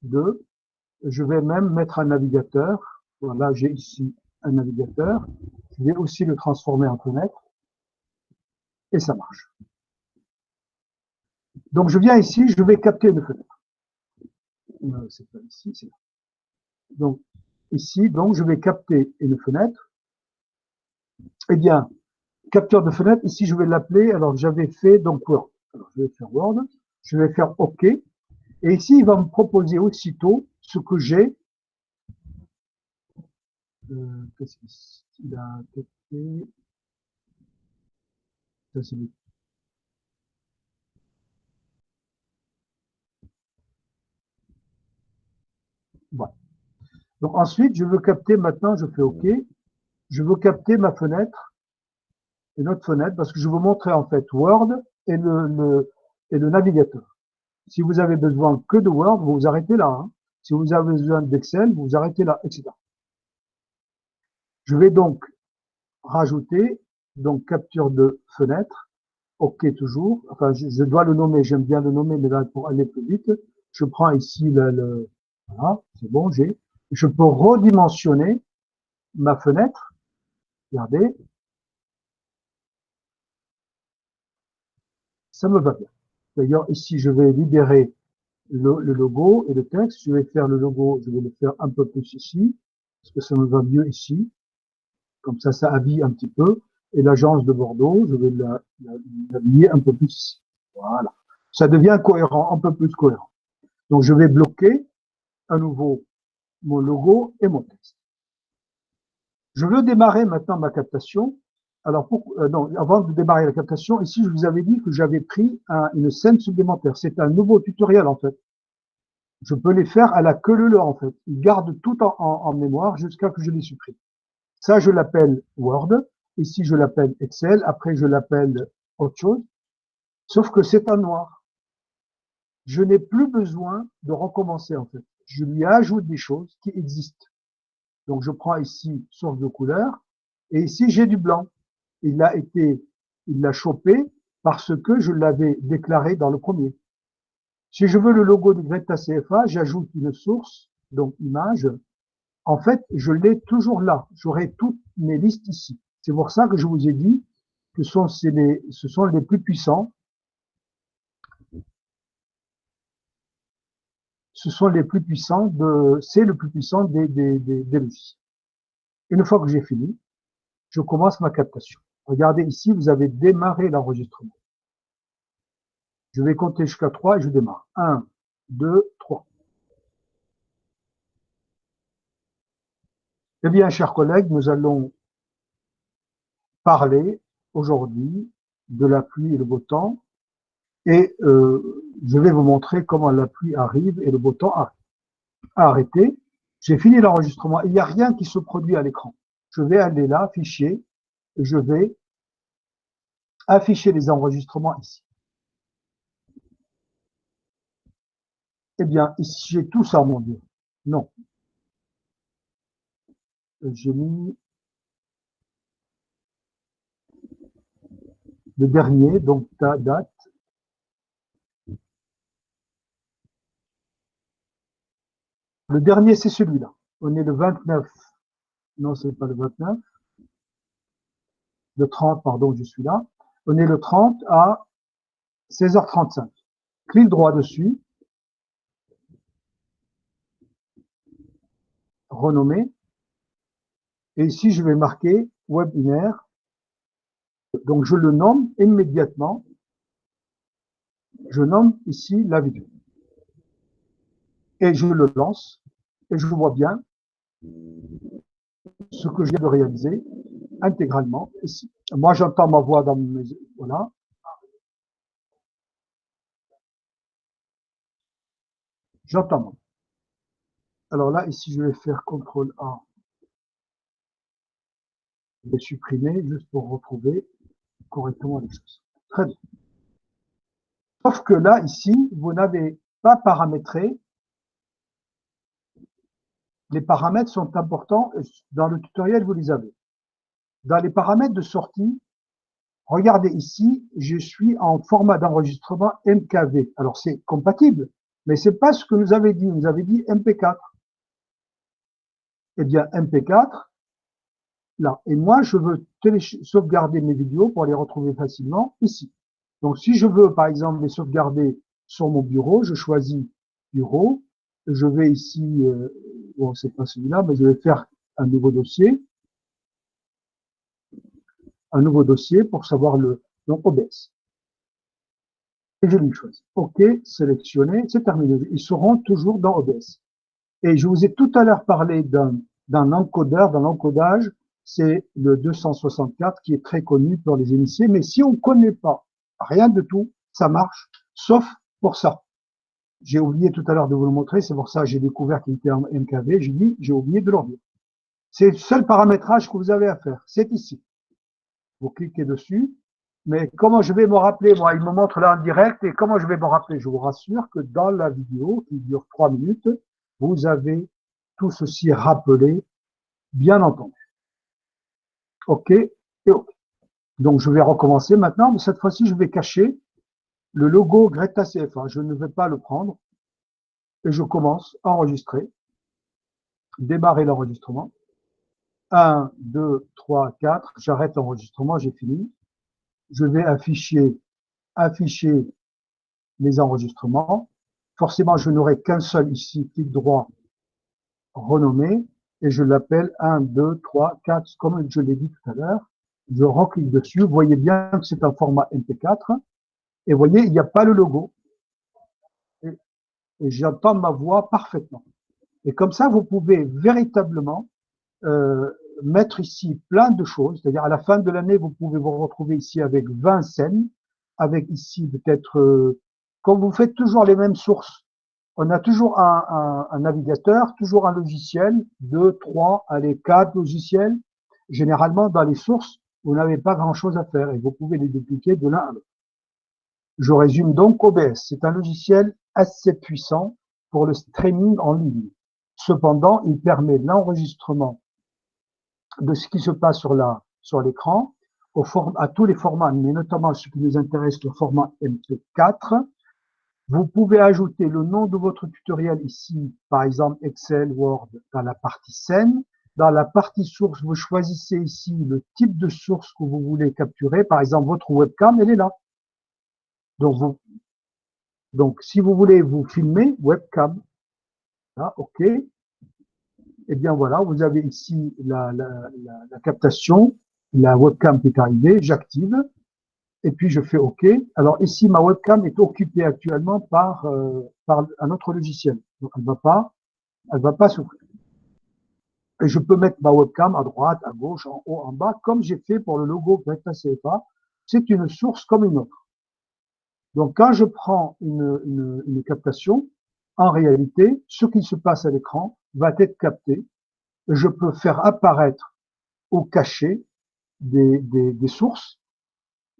deux. Je vais même mettre un navigateur. Voilà, j'ai ici un navigateur. Je vais aussi le transformer en fenêtre. Et ça marche. Donc je viens ici, je vais capter une fenêtre. C'est pas ici, c'est là. Donc ici, donc je vais capter une fenêtre. Eh bien, capteur de fenêtre, ici je vais l'appeler, alors j'avais fait donc Word. Alors je vais faire Word, je vais faire OK. Et ici, il va me proposer aussitôt ce que j'ai. Qu'est-ce qu'il a capté? Ça, c'est le... Voilà. Donc ensuite, je veux capter, maintenant je fais OK, je veux capter ma fenêtre, une autre fenêtre, parce que je veux montrer en fait Word et le navigateur. Si vous avez besoin que de Word, vous vous arrêtez là. Hein. Si vous avez besoin d'Excel, vous vous arrêtez là, etc. Je vais donc rajouter, donc capture de fenêtre, OK toujours, enfin je dois le nommer, j'aime bien le nommer, mais là pour aller plus vite, je prends ici voilà, c'est bon, je peux redimensionner ma fenêtre, regardez, ça me va bien. D'ailleurs, ici, je vais libérer le logo et le texte. Je vais faire le logo, je vais le faire un peu plus ici, parce que ça me va mieux ici. Comme ça habille un petit peu. Et l'agence de Bordeaux, je vais l'habiller un peu plus ici. Voilà. Ça devient cohérent, un peu plus cohérent. Donc, je vais bloquer à nouveau mon logo et mon texte. Je veux démarrer maintenant ma captation. Alors, non, avant de démarrer la captation, ici, je vous avais dit que j'avais pris une scène supplémentaire. C'est un nouveau tutoriel, en fait. Je peux les faire à la queue leu en fait. Ils gardent tout en mémoire jusqu'à que je les supprime. Ça, je l'appelle Word. Ici, je l'appelle Excel. Après, je l'appelle autre chose. Sauf que c'est en noir. Je n'ai plus besoin de recommencer, en fait. Je lui ajoute des choses qui existent. Donc, je prends ici source de couleur. Et ici, j'ai du blanc. Il l'a chopé parce que je l'avais déclaré dans le premier. Si je veux le logo de Greta CFA, j'ajoute une source, donc image. En fait, je l'ai toujours là. J'aurai toutes mes listes ici. C'est pour ça que je vous ai dit que ce sont les plus puissants. Ce sont les plus puissants c'est le plus puissant des logiciels. Une fois que j'ai fini, je commence ma captation. Regardez ici, vous avez démarré l'enregistrement. Je vais compter jusqu'à 3 et je démarre. 1, 2, 3. Eh bien, chers collègues, nous allons parler aujourd'hui de la pluie et le beau temps. Et je vais vous montrer comment la pluie arrive et le beau temps arrive. Arrêtez. J'ai fini l'enregistrement. Il n'y a rien qui se produit à l'écran. Je vais aller là, fichier, et je vais afficher les enregistrements ici. Eh bien, ici, j'ai tout ça, mon Dieu. Non. J'ai mis le dernier, donc ta date. Le dernier, c'est celui-là. On est le 29. Non, c'est pas le 29. Le 30, pardon, je suis là. On est le 30 à 16h35. Clique droit dessus. Renommer. Et ici, je vais marquer webinaire. Donc, je le nomme immédiatement. Je nomme ici la vidéo. Et je le lance. Et je vois bien ce que je viens de réaliser intégralement ici. Moi, j'entends ma voix dans mes... Voilà. J'entends ma voix. Alors là, ici, je vais faire CTRL-A. Je vais supprimer juste pour retrouver correctement les choses. Très bien. Sauf que là, ici, vous n'avez pas paramétré. Les paramètres sont importants. Dans le tutoriel, vous les avez. Dans les paramètres de sortie, regardez ici, je suis en format d'enregistrement MKV. Alors, c'est compatible, mais c'est pas ce que nous avez dit. Nous avez dit MP4. Eh bien, MP4, là. Et moi, je veux sauvegarder mes vidéos pour les retrouver facilement ici. Donc, si je veux, par exemple, les sauvegarder sur mon bureau, je choisis bureau. Je vais ici, bon, c'est pas celui-là, mais je vais faire un nouveau dossier. Un nouveau dossier pour savoir donc OBS. Et je lui choisis. OK, sélectionné, c'est terminé. Ils seront toujours dans OBS. Et je vous ai tout à l'heure parlé d'un encodeur, d'un encodage, c'est le 264 qui est très connu pour les initiés. Mais si on ne connaît pas rien de tout, ça marche, sauf pour ça. J'ai oublié tout à l'heure de vous le montrer, c'est pour ça que j'ai découvert qu'il était en MKV. J'ai dit, j'ai oublié de leur dire. C'est le seul paramétrage que vous avez à faire, c'est ici. Vous cliquez dessus. Mais comment je vais me rappeler, moi, il me montre là en direct, et comment je vais me rappeler? Je vous rassure que dans la vidéo, qui dure 3 minutes, vous avez tout ceci rappelé, bien entendu. OK et OK. Donc, je vais recommencer maintenant, mais cette fois-ci, je vais cacher le logo Greta CFA. Je ne vais pas le prendre. Et je commence à enregistrer. Démarrer l'enregistrement. 1, 2, 3, 4. J'arrête l'enregistrement, j'ai fini. Je vais afficher les enregistrements. Forcément, je n'aurai qu'un seul ici, clic droit, renommé, et je l'appelle 1, 2, 3, 4, comme je l'ai dit tout à l'heure. Je reclique dessus. Vous voyez bien que c'est un format MP4. Et vous voyez, il n'y a pas le logo. Et j'entends ma voix parfaitement. Et comme ça, vous pouvez véritablement mettre ici plein de choses. C'est-à-dire, à la fin de l'année, vous pouvez vous retrouver ici avec 20 scènes, avec ici peut-être, comme vous faites toujours les mêmes sources, on a toujours un navigateur, toujours un logiciel, 2, 3, allez, 4 logiciels. Généralement, dans les sources, vous n'avez pas grand-chose à faire et vous pouvez les dupliquer de l'un à l'autre. Je résume donc OBS. C'est un logiciel assez puissant pour le streaming en ligne. Cependant, il permet l'enregistrement de ce qui se passe sur l'écran à tous les formats, mais notamment ce qui nous intéresse, le format MP4, Vous pouvez ajouter le nom de votre tutoriel ici, par exemple Excel, Word, dans la partie scène. Dans la partie source, vous choisissez ici le type de source que vous voulez capturer. Par exemple, votre webcam, elle est là. Donc, si vous voulez vous filmer, webcam, là, OK. Eh bien voilà, vous avez ici la captation, la webcam qui est arrivée, j'active, et puis je fais OK. Alors ici, ma webcam est occupée actuellement par un autre logiciel. Donc elle va pas s'ouvrir. Et je peux mettre ma webcam à droite, à gauche, en haut, en bas, comme j'ai fait pour le logo Greta CFA. C'est une source comme une autre. Donc quand je prends une captation, en réalité, ce qui se passe à l'écran va être capté. Je peux faire apparaître au cachet des sources.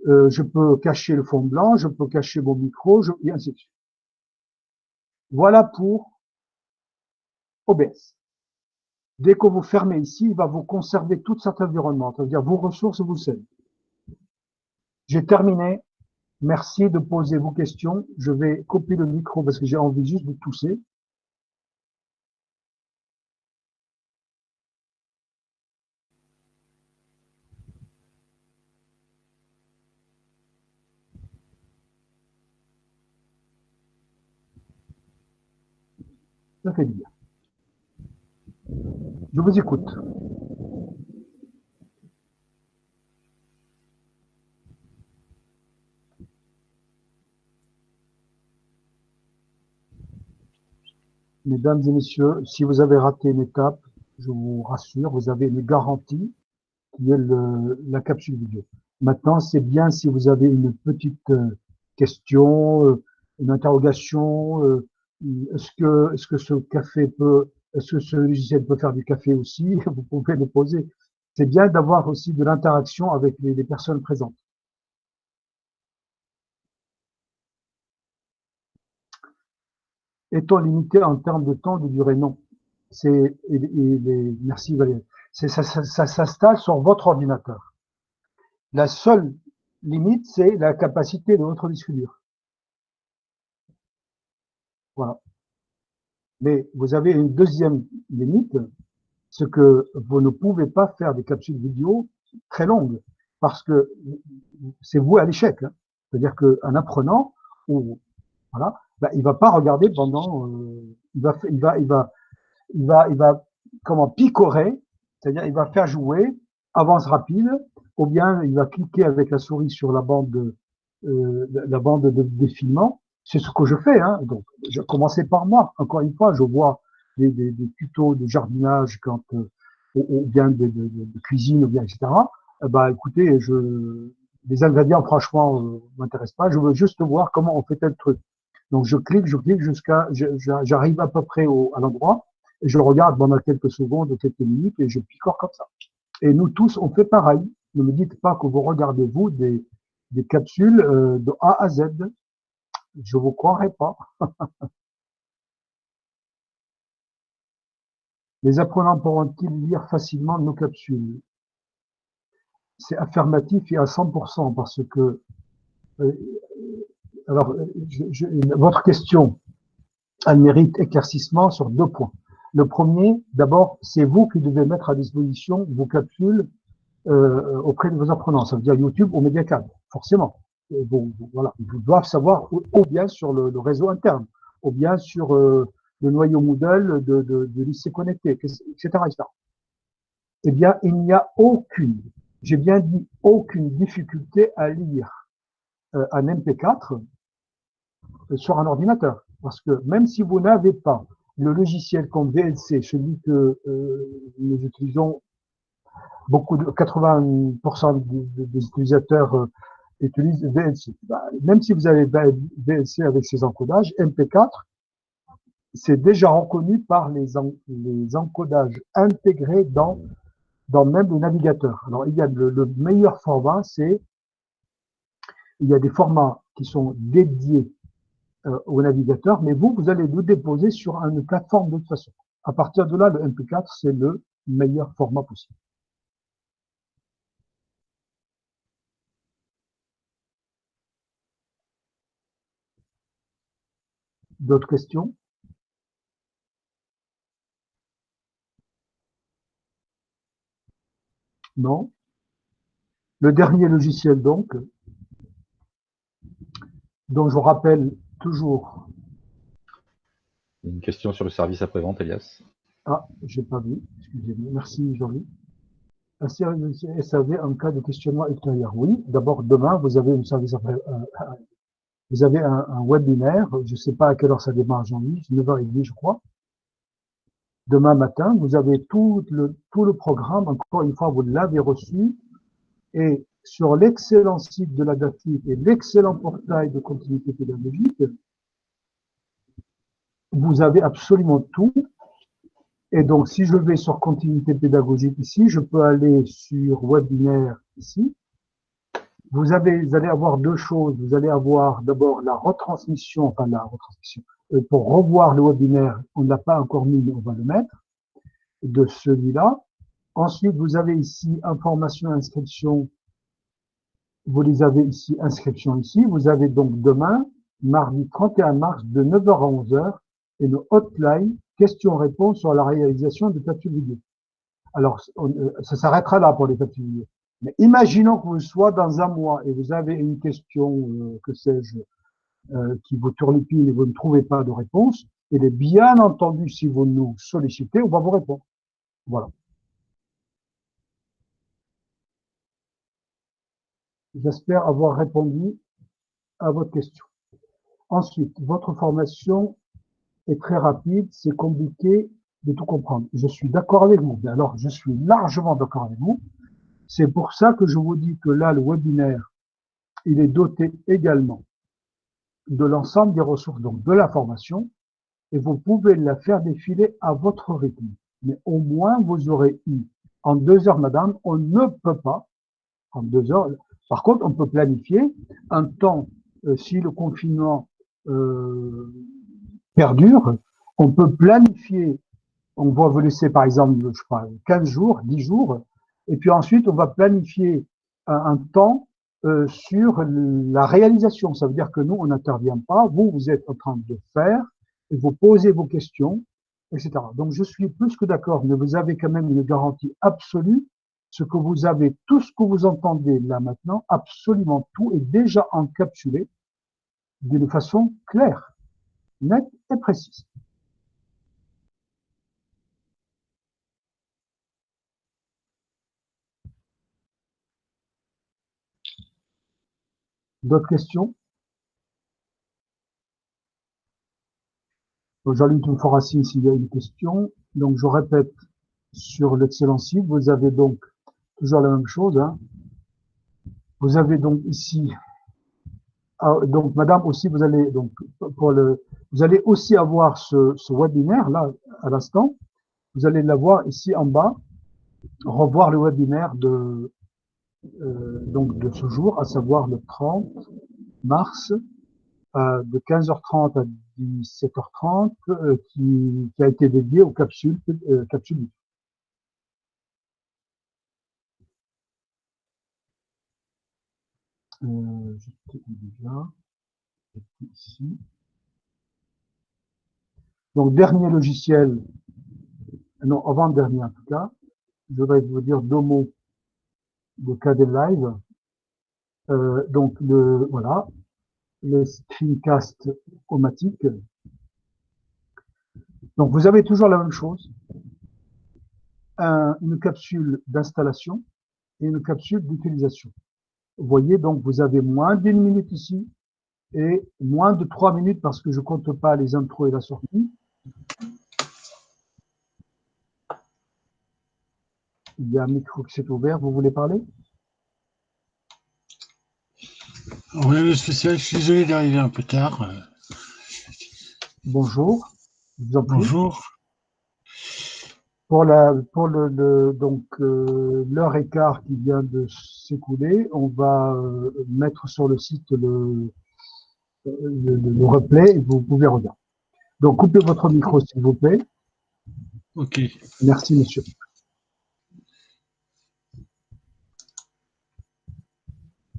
Je peux cacher le fond blanc, je peux cacher mon micro, et ainsi de suite. Voilà pour OBS. Dès que vous fermez ici, il va vous conserver tout cet environnement, c'est-à-dire vos ressources, vous savez. J'ai terminé. Merci de poser vos questions. Je vais couper le micro parce que j'ai envie juste de tousser. Ça fait bien. Je vous écoute. Mesdames et messieurs, si vous avez raté une étape, je vous rassure, vous avez une garantie qui est la capsule vidéo. Maintenant, c'est bien si vous avez une petite question, une interrogation, est-ce que ce café peut, est-ce que ce logiciel peut faire du café aussi? Vous pouvez le poser. C'est bien d'avoir aussi de l'interaction avec les personnes présentes. Est-on limité en termes de temps de durée? Non. Merci Valérie. Ça s'installe sur votre ordinateur. La seule limite, c'est la capacité de votre disque dur. Voilà. Mais vous avez une deuxième limite, c'est que vous ne pouvez pas faire des capsules vidéo très longues, parce que c'est voué à l'échec. Hein. C'est-à-dire qu'un apprenant, ou voilà, ben, il va pas regarder pendant, il va comment picorer, c'est-à-dire il va faire jouer avance rapide, ou bien il va cliquer avec la souris sur la bande de défilement. C'est ce que je fais. Hein. Donc, je commençais par moi. Encore une fois, je vois des tutos de jardinage ou bien de cuisine, ou bien etc. Bah, écoutez, les ingrédients, franchement, m'intéressent pas. Je veux juste voir comment on fait tel truc. Donc, je clique jusqu'à, j'arrive à peu près à l'endroit, et je regarde pendant quelques secondes, quelques minutes, et je picore comme ça. Et nous tous, on fait pareil. Ne me dites pas que vous regardez, vous, des capsules de A à Z. Je vous croirai pas. Les apprenants pourront-ils lire facilement nos capsules? C'est affirmatif et à 100% parce que, euh, alors, votre question, elle mérite éclaircissement sur 2 points. Le premier, d'abord, c'est vous qui devez mettre à disposition vos capsules auprès de vos apprenants. Ça veut dire YouTube ou Mediacad, forcément. Voilà, ils doivent savoir ou bien sur le réseau interne, ou bien sur le noyau Moodle de lycée connecté, etc., etc. Eh bien, il n'y a aucune, j'ai bien dit aucune difficulté à lire un MP4 sur un ordinateur. Parce que même si vous n'avez pas le logiciel comme VLC, celui que nous utilisons, beaucoup de 80% des utilisateurs utilisent VLC. Bah, même si vous avez VLC avec ses encodages, MP4, c'est déjà reconnu par les encodages intégrés dans même le navigateur. Alors, il y a le meilleur format, il y a des formats qui sont dédiés au navigateur, mais vous allez le déposer sur une plateforme de toute façon. À partir de là, le MP4, c'est le meilleur format possible. D'autres questions? Non? Le dernier logiciel donc, dont je rappelle toujours. Une question sur le service après-vente, Elias. Ah, j'ai pas vu, excusez-moi. Merci Jean-Louis. Un service SAV en cas de questionnement ultérieur. Oui, d'abord demain, vous avez un service après, vous avez un webinaire, je ne sais pas à quelle heure ça démarre Jean-Louis, 9h30 je crois. Demain matin, vous avez tout le programme, encore une fois, vous l'avez reçu, et sur l'excellent site de la DAFIP et l'excellent portail de continuité pédagogique, vous avez absolument tout. Et donc, si je vais sur continuité pédagogique ici, je peux aller sur webinaire ici. Vous allez avoir deux choses. Vous allez avoir d'abord la retransmission, enfin la retransmission. Pour revoir le webinaire, on ne l'a pas encore mis, mais on va le mettre, de celui-là. Ensuite, vous avez ici information, inscription. Vous les avez ici, inscription ici. Vous avez donc demain, mardi 31 mars, de 9h à 11h, et le hotline, questions-réponses sur la réalisation de capsules vidéo. Alors, ça s'arrêtera là pour les capsules vidéo. Mais imaginons que vous soyez dans un mois et vous avez une question, que sais-je, qui vous turlupine et vous ne trouvez pas de réponse. Et bien entendu, si vous nous sollicitez, on va vous répondre. Voilà. J'espère avoir répondu à votre question. Ensuite, votre formation est très rapide, c'est compliqué de tout comprendre. Je suis d'accord avec vous. Alors, je suis largement d'accord avec vous. C'est pour ça que je vous dis que là, le webinaire, il est doté également de l'ensemble des ressources, donc de la formation, et vous pouvez la faire défiler à votre rythme. Mais au moins, vous aurez eu, en 2 heures, madame, on ne peut pas, en 2 heures, par contre, on peut planifier un temps, si le confinement perdure, on peut planifier, on va vous laisser par exemple, je sais pas, 15 jours, 10 jours, et puis ensuite, on va planifier un temps sur la réalisation. Ça veut dire que nous, on n'intervient pas, vous êtes en train de faire, et vous posez vos questions, etc. Donc, je suis plus que d'accord, mais vous avez quand même une garantie absolue. Ce que vous avez, tout ce que vous entendez là maintenant, absolument tout est déjà encapsulé d'une façon claire, nette et précise. D'autres questions? Jean-Luc, tu me feras signe s'il y a une question. Donc, je répète, sur l'excellent site, vous avez donc toujours la même chose. Hein. Vous avez donc ici, donc madame aussi, vous allez donc vous allez aussi avoir ce webinaire là à l'instant. Vous allez l'avoir ici en bas, revoir le webinaire donc de ce jour, à savoir le 30 mars, de 15h30 à 17h30, qui a été dédié aux capsules. J'étais déjà ici. Donc, dernier logiciel, non, avant-dernier en tout cas, je voudrais vous dire 2 mots de Kdenlive. Donc, voilà, le screencast omatique. Donc, vous avez toujours la même chose, une capsule d'installation et une capsule d'utilisation. Vous voyez, donc, vous avez moins d'1 minute ici et moins de 3 minutes parce que je compte pas les intros et la sortie. Il y a un micro qui s'est ouvert, vous voulez parler? Oui, le spécial, je suis désolé d'arriver un peu tard. Bonjour. Je vous en prie. Bonjour. Pour donc l'heure et quart qui vient de s'écouler, on va mettre sur le site le replay et vous pouvez regarder. Donc coupez votre micro s'il vous plaît. Ok. Merci monsieur.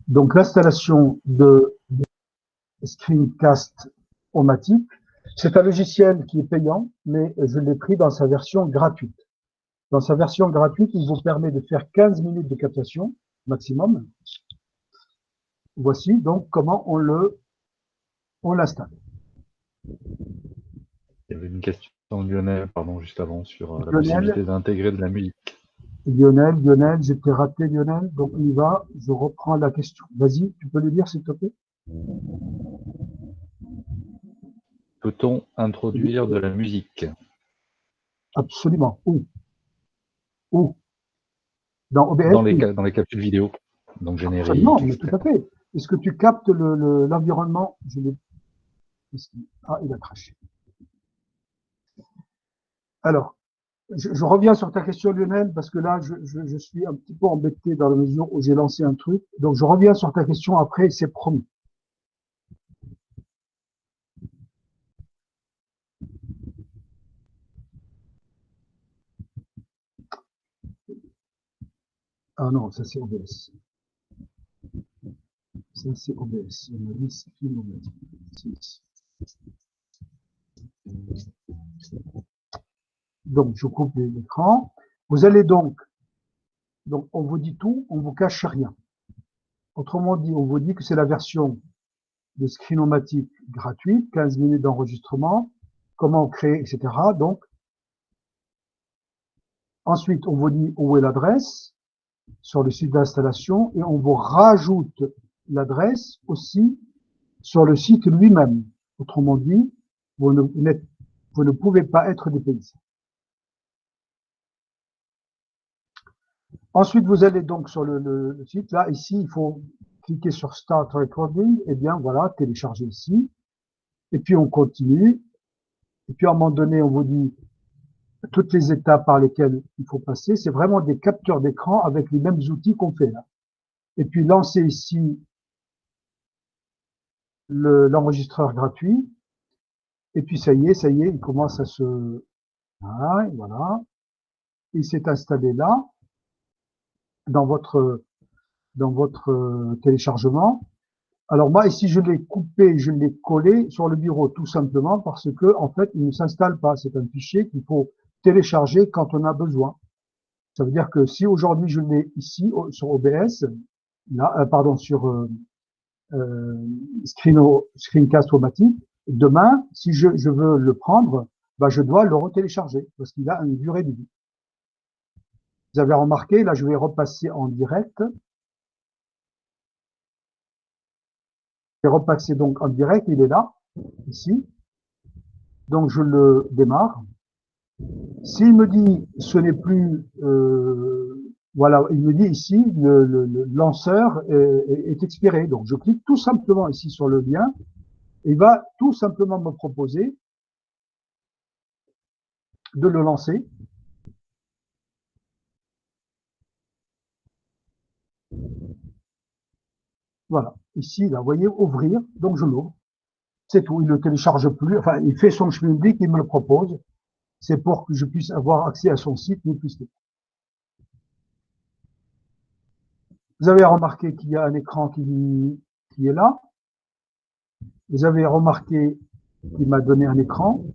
Donc l'installation de Screencast omatique. C'est un logiciel qui est payant, mais je l'ai pris dans sa version gratuite. Dans sa version gratuite, il vous permet de faire 15 minutes de captation maximum. Voici donc comment on l'installe. Il y avait une question de Lionel, pardon, juste avant, sur la Lionel. possibilité d'intégrer de la musique. Lionel, j'étais raté Lionel, donc on y va, je reprends la question. Vas-y, tu peux le dire s'il te plaît? Peut-on introduire de la musique? Absolument. Où? Dans OBS? Dans les capsules vidéo, donc générique. Absolument, mais tout à fait. Est-ce que tu captes l'environnement? Ah, il a craché. Alors, je reviens sur ta question, Lionel, parce que là, je suis un petit peu embêté dans la mesure où j'ai lancé un truc. Donc, je reviens sur ta question après, c'est promis. Ah non, ça c'est OBS. Ça c'est OBS. On a dit screen OBS. Donc, je coupe l'écran. Vous allez donc on vous dit tout, on vous cache rien. Autrement dit, on vous dit que c'est la version de Screenomatic gratuite, 15 minutes d'enregistrement, comment créer, etc. Donc, ensuite, on vous dit où est l'adresse sur le site d'installation et on vous rajoute l'adresse aussi sur le site lui-même. Autrement dit, vous ne pouvez pas être dépaysé. Ensuite, vous allez donc sur le site. Là, ici, il faut cliquer sur Start Recording. Et bien, voilà, télécharger ici. Et puis, on continue. Et puis, à un moment donné, on vous dit toutes les étapes par lesquelles il faut passer. C'est vraiment des capteurs d'écran avec les mêmes outils qu'on fait là. Et puis, lancez ici l'enregistreur gratuit. Et puis, ça y est, il commence à se... Voilà. Il s'est installé là, dans votre téléchargement. Alors moi, ici, je l'ai coupé, je l'ai collé sur le bureau, tout simplement parce que, en fait, il ne s'installe pas. C'est un fichier qu'il faut télécharger quand on a besoin. Ça veut dire que si aujourd'hui je l'ai ici sur OBS, là, pardon, sur Screencast-O-Matic, demain, si je veux le prendre, bah, je dois le retélécharger parce qu'il a une durée de vie. Vous avez remarqué, là, je vais repasser en direct. Je vais repasser donc en direct, il est là, ici. Donc, je le démarre. S'il me dit, ce n'est plus, voilà, il me dit ici, le lanceur est expiré. Donc, je clique tout simplement ici sur le lien. Et il va tout simplement me proposer de le lancer. Voilà. Ici, là, vous voyez, ouvrir. Donc, je l'ouvre. C'est tout. Il ne télécharge plus. Enfin, il fait son chemin public, il me le propose. C'est pour que je puisse avoir accès à son site, ni plus que ça. Vous avez remarqué qu'il y a un écran qui est là. Vous avez remarqué qu'il m'a donné un écran,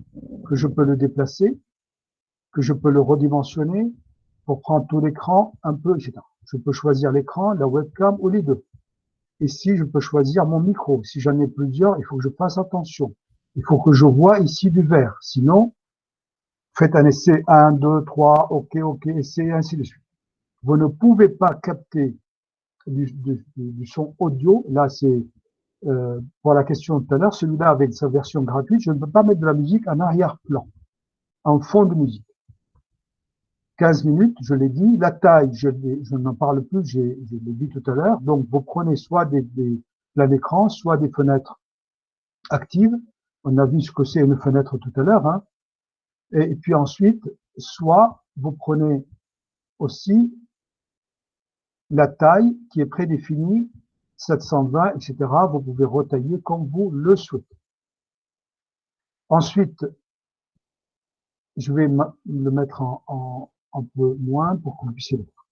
que je peux le déplacer, que je peux le redimensionner pour prendre tout l'écran, un peu, etc. Je peux choisir l'écran, la webcam ou les deux. Ici, je peux choisir mon micro. Si j'en ai plusieurs, il faut que je fasse attention. Il faut que je vois ici du vert. Sinon, faites un essai 1, 2, 3, OK, essai, et ainsi de suite. Vous ne pouvez pas capter du son audio. Là, c'est pour la question de tout à l'heure, celui-là avec sa version gratuite, je ne peux pas mettre de la musique en arrière-plan, en fond de musique. 15 minutes, je l'ai dit. La taille, je n'en parle plus, je l'ai dit tout à l'heure. Donc, vous prenez soit plein d'écran, soit des fenêtres actives. On a vu ce que c'est une fenêtre tout à l'heure. Hein. Et puis ensuite, soit vous prenez aussi la taille qui est prédéfinie, 720, etc. Vous pouvez retailler comme vous le souhaitez. Ensuite, je vais le mettre un peu moins pour que vous puissiez le voir.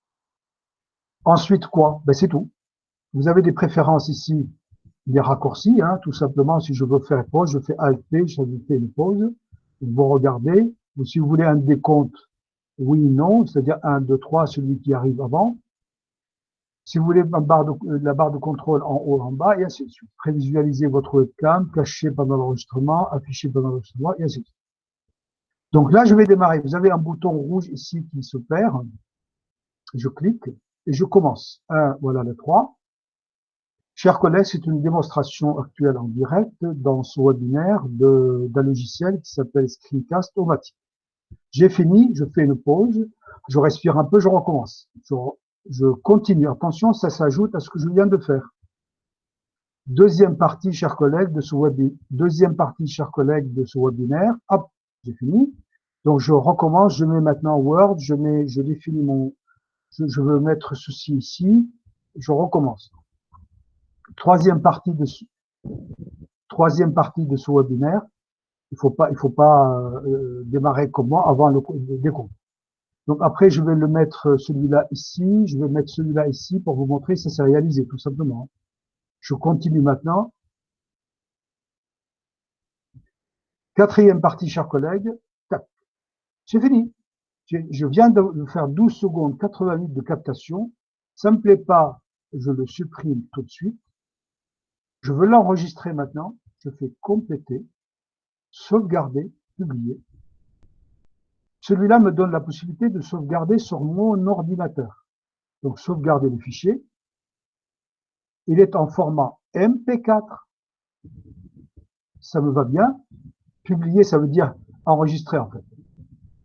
Ensuite, quoi? Ben, c'est tout. Vous avez des préférences ici des raccourcis, hein, tout simplement. Si je veux faire pause, je fais Alt-P, je fais une pause. Vous regardez. Ou si vous voulez un décompte, oui, non, c'est-à-dire 1, 2, 3, celui qui arrive avant. Si vous voulez la barre de contrôle en haut, en bas, et ainsi de suite. Prévisualisez votre webcam, cachez pendant l'enregistrement, affichez pendant l'enregistrement, et ainsi de suite. Donc là, je vais démarrer. Vous avez un bouton rouge ici qui se perd. Je clique et je commence. 1, voilà le 3. Chers collègues, c'est une démonstration actuelle en direct dans ce webinaire d'un logiciel qui s'appelle Screencast-O-Matic. J'ai fini, je fais une pause, je respire un peu, je recommence. Je continue. Attention, ça s'ajoute à ce que je viens de faire. Deuxième partie, chers collègues, de ce webinaire. Hop, j'ai fini. Donc, je recommence, je mets maintenant Word, je définis je veux mettre ceci ici, je recommence. Troisième partie de ce webinaire. Il faut pas démarrer comme moi avant le décompte. Donc après, je vais le mettre celui-là ici, je vais mettre celui-là ici pour vous montrer que ça s'est réalisé, tout simplement. Je continue maintenant. Quatrième partie, chers collègues. C'est fini. Je viens de faire 12 secondes, 88 de captation. Ça me plaît pas, je le supprime tout de suite. Je veux l'enregistrer maintenant. Je fais compléter, sauvegarder, publier. Celui-là me donne la possibilité de sauvegarder sur mon ordinateur. Donc, sauvegarder le fichier. Il est en format MP4. Ça me va bien. Publier, ça veut dire enregistrer, en fait.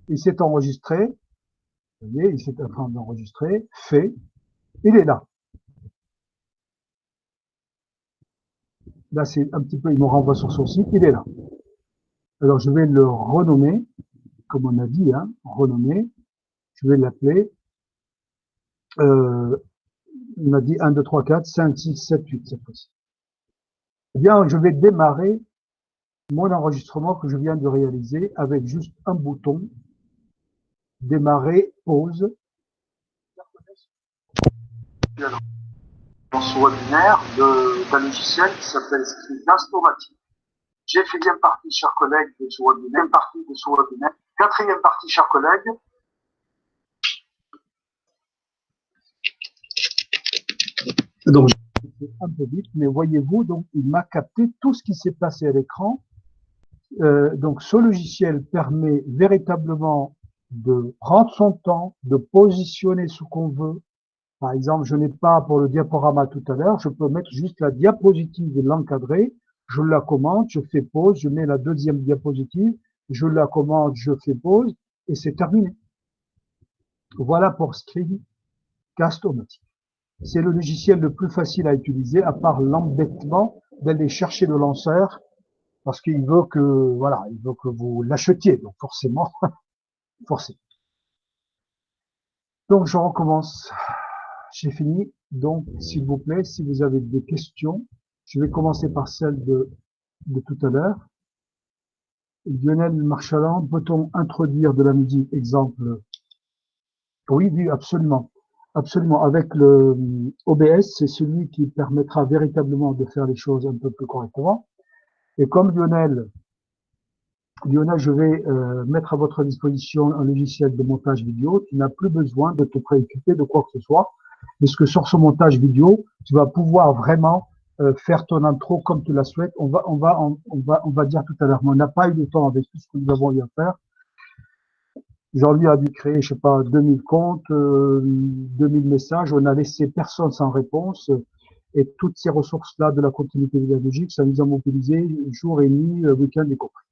Il s'est enregistré. Vous voyez, il s'est en train d'enregistrer. Fait. Il est là. Là, c'est un petit peu, il me renvoie sur son site. Il est là. Alors, je vais le renommer, comme on a dit, hein, renommer. Je vais l'appeler. On a dit 1, 2, 3, 4, 5, 6, 7, 8 cette fois-ci. Eh bien, je vais démarrer mon enregistrement que je viens de réaliser avec juste un bouton, démarrer, pause. Dans ce webinaire d'un logiciel qui s'appelle Screencast-O-Matic. J'ai fait deuxième partie, chers collègues, de ce webinaire, quatrième partie, chers collègues. Donc, je fais un peu vite, mais voyez-vous, donc, il m'a capté tout ce qui s'est passé à l'écran. Donc, ce logiciel permet véritablement de prendre son temps, de positionner ce qu'on veut. Par exemple, je n'ai pas pour le diaporama tout à l'heure, je peux mettre juste la diapositive et l'encadrer. Je la commande, je fais pause, je mets la deuxième diapositive, je la commande, je fais pause, et c'est terminé. Voilà pour Screencast-O-Matic. C'est le logiciel le plus facile à utiliser, à part l'embêtement d'aller chercher le lanceur, parce qu'il veut que, voilà, il veut que vous l'achetiez, donc forcément, forcément. Donc, je recommence. J'ai fini. Donc, s'il vous plaît, si vous avez des questions, je vais commencer par celle de tout à l'heure. Lionel Marchaland, peut-on introduire de la musique, exemple? Oui, oui, absolument. Absolument. Avec le OBS, c'est celui qui permettra véritablement de faire les choses un peu plus correctement. Et comme Lionel, je vais mettre à votre disposition un logiciel de montage vidéo. Tu n'as plus besoin de te préoccuper de quoi que ce soit, puisque sur ce montage vidéo, tu vas pouvoir vraiment faire ton intro comme tu la souhaites. On va dire tout à l'heure, mais on n'a pas eu le temps avec tout ce que nous avons eu à faire. Jean-Louis a dû créer, je sais pas, 2000 comptes, 2000 messages. On a laissé personne sans réponse. Et toutes ces ressources-là de la continuité pédagogique, ça nous a mobilisé jour et nuit, week-end y compris.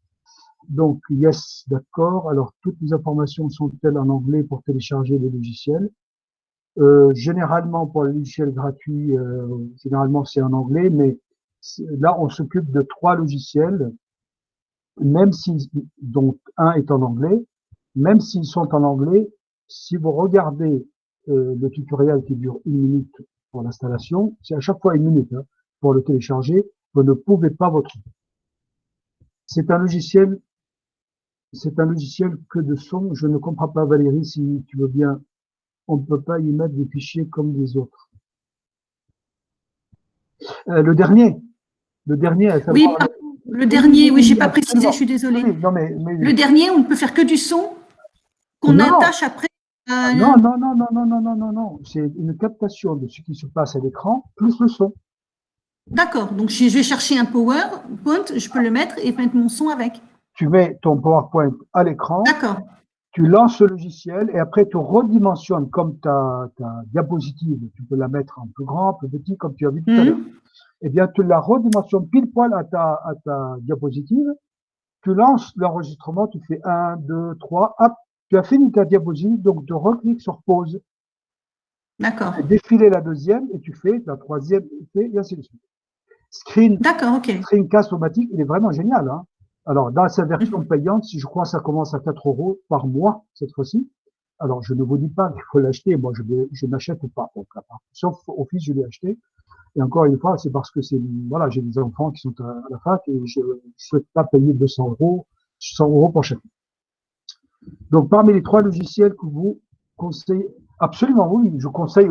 Donc, yes, d'accord. Alors, toutes les informations sont-elles en anglais pour télécharger les logiciels? Généralement, pour les logiciels gratuits, généralement c'est en anglais, mais là, on s'occupe de 3 logiciels, même si, dont un est en anglais, même s'ils sont en anglais, si vous regardez le tutoriel qui dure 1 minute pour l'installation, c'est à chaque fois 1 minute hein, pour le télécharger, vous ne pouvez pas vous tromper. C'est un logiciel que de son. Je ne comprends pas, Valérie, si tu veux bien. On ne peut pas y mettre des fichiers comme les autres. Le dernier, Le dernier, à Oui, savoir... le dernier, oui, j'ai pas absolument. précisé, je suis désolée. Oui, non, mais Le dernier, on ne peut faire que du son qu'on non, attache après. non, non, non, non, non, non, non, non, non. C'est une captation de ce qui se passe à l'écran plus le son. D'accord, donc je vais chercher un PowerPoint, je peux le mettre et mettre mon son avec. Tu mets ton PowerPoint à l'écran, D'accord. tu lances le logiciel et après tu redimensionnes comme ta diapositive. Tu peux la mettre en plus grand, plus petit, comme tu as vu tout à l'heure. Eh bien, tu la redimensionnes pile poil à ta diapositive. Tu lances l'enregistrement, tu fais 1, 2, 3, hop, tu as fini ta diapositive, donc tu recliques sur pause. D'accord. Tu fais défiler la deuxième et tu fais la troisième, et ainsi de suite. D'accord, ok. Screencast automatique, il est vraiment génial. Hein. Alors, dans sa version payante, si je crois ça commence à 4 € par mois, cette fois-ci. Alors, je ne vous dis pas qu'il faut l'acheter. Moi, je n'achète pas. Donc, sauf Office, je l'ai acheté. Et encore une fois, c'est parce que voilà, j'ai des enfants qui sont à la fac et je ne souhaite pas payer 200 €, 100 € pour chacun. Donc, parmi les 3 logiciels que vous conseillez, absolument oui, je conseille,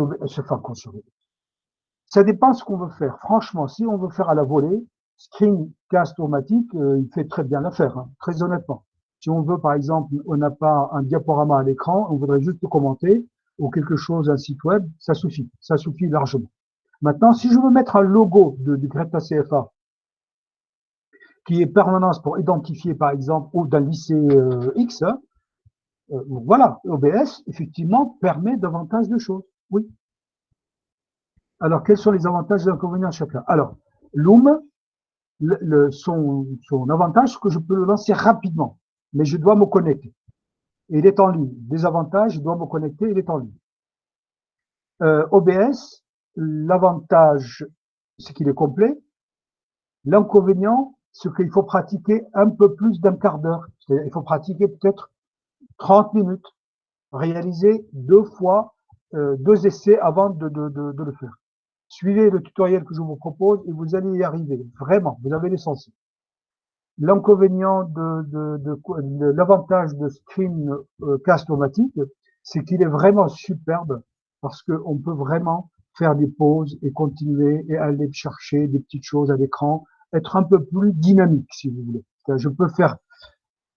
ça dépend ce qu'on veut faire. Franchement, si on veut faire à la volée, Screencast automatique, il fait très bien l'affaire, hein, très honnêtement. Si on veut, par exemple, on n'a pas un diaporama à l'écran, on voudrait juste le commenter ou quelque chose, un site web, ça suffit largement. Maintenant, si je veux mettre un logo du Greta CFA, qui est permanence pour identifier, par exemple, ou d'un lycée X, voilà, OBS, effectivement, permet davantage de choses. Oui. Alors, quels sont les avantages et les inconvénients chacun? Alors, Loom, son avantage, c'est que je peux le lancer rapidement, mais je dois me connecter. Et il est en ligne. Des avantages, je dois me connecter, il est en ligne. OBS, l'avantage, c'est qu'il est complet. L'inconvénient, c'est qu'il faut pratiquer un peu plus d'un quart d'heure. C'est-à-dire, il faut pratiquer peut-être 30 minutes, réaliser 2 fois, 2 essais avant de le faire. Suivez le tutoriel que je vous propose et vous allez y arriver. Vraiment, vous avez l'essentiel. L'inconvénient de l'avantage de Screencast automatique, c'est qu'il est vraiment superbe parce qu'on peut vraiment faire des pauses et continuer et aller chercher des petites choses à l'écran, être un peu plus dynamique, si vous voulez. Je peux faire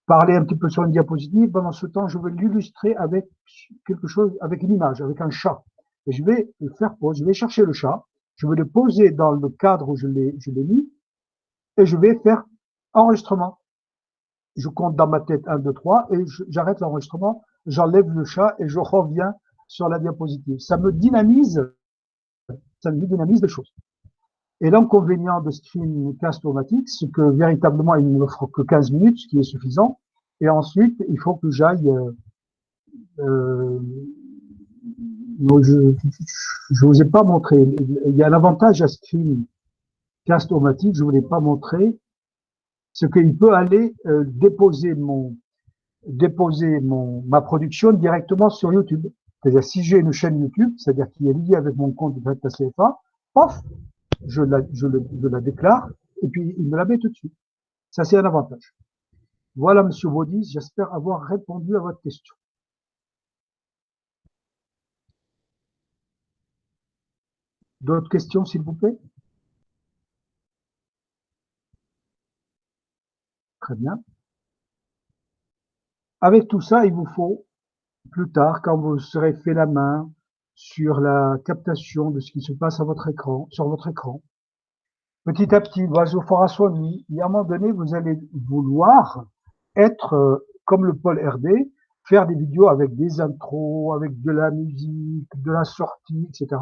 parler un petit peu sur une diapositive. Pendant ce temps, je vais l'illustrer avec quelque chose, avec une image, avec un chat. Et je vais le faire pause, je vais chercher le chat, je vais le poser dans le cadre où je l'ai mis, et je vais faire enregistrement. Je compte dans ma tête 1, 2, 3, et j'arrête l'enregistrement, j'enlève le chat et je reviens sur la diapositive. Ça me dynamise les choses. Et l'inconvénient de Screencast automatique, c'est que véritablement, il ne m'offre que 15 minutes, ce qui est suffisant. Et ensuite, il faut que j'aille, je vous ai pas montré. Il y a l'avantage à Screencast automatique, je vous l'ai pas montré, c'est qu'il peut aller déposer ma production directement sur YouTube. C'est-à-dire, si j'ai une chaîne YouTube, c'est-à-dire qui est liée avec mon compte de Greta CFA, paf, je la déclare et puis il me la met tout de suite. Ça, c'est un avantage. Voilà, Monsieur Baudis, j'espère avoir répondu à votre question. D'autres questions, s'il vous plaît? Très bien. Avec tout ça, il vous faut, plus tard, quand vous serez fait la main sur la captation de ce qui se passe à votre écran, sur votre écran, petit à petit, l'oiseau fera son nid, et à un moment donné, vous allez vouloir être comme le Pôle RD, faire des vidéos avec des intros, avec de la musique, de la sortie, etc.,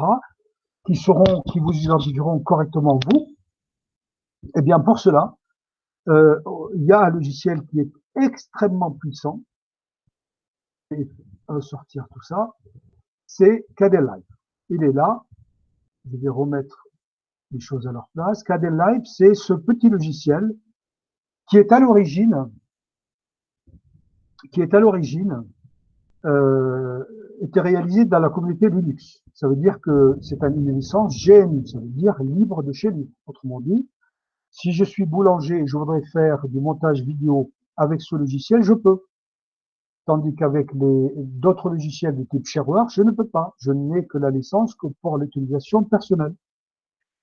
qui vous identifieront correctement vous. Eh bien, pour cela, il y a un logiciel qui est extrêmement puissant, et sortir tout ça, c'est Kdenlive. Il est là, je vais remettre les choses à leur place. Kdenlive, c'est ce petit logiciel qui est à l'origine, était réalisé dans la communauté Linux. Ça veut dire que c'est une licence GNU, ça veut dire libre de chez lui. Autrement dit, si je suis boulanger et je voudrais faire du montage vidéo avec ce logiciel, je peux. Tandis qu'avec d'autres logiciels de type shareware, je ne peux pas. Je n'ai que la licence que pour l'utilisation personnelle.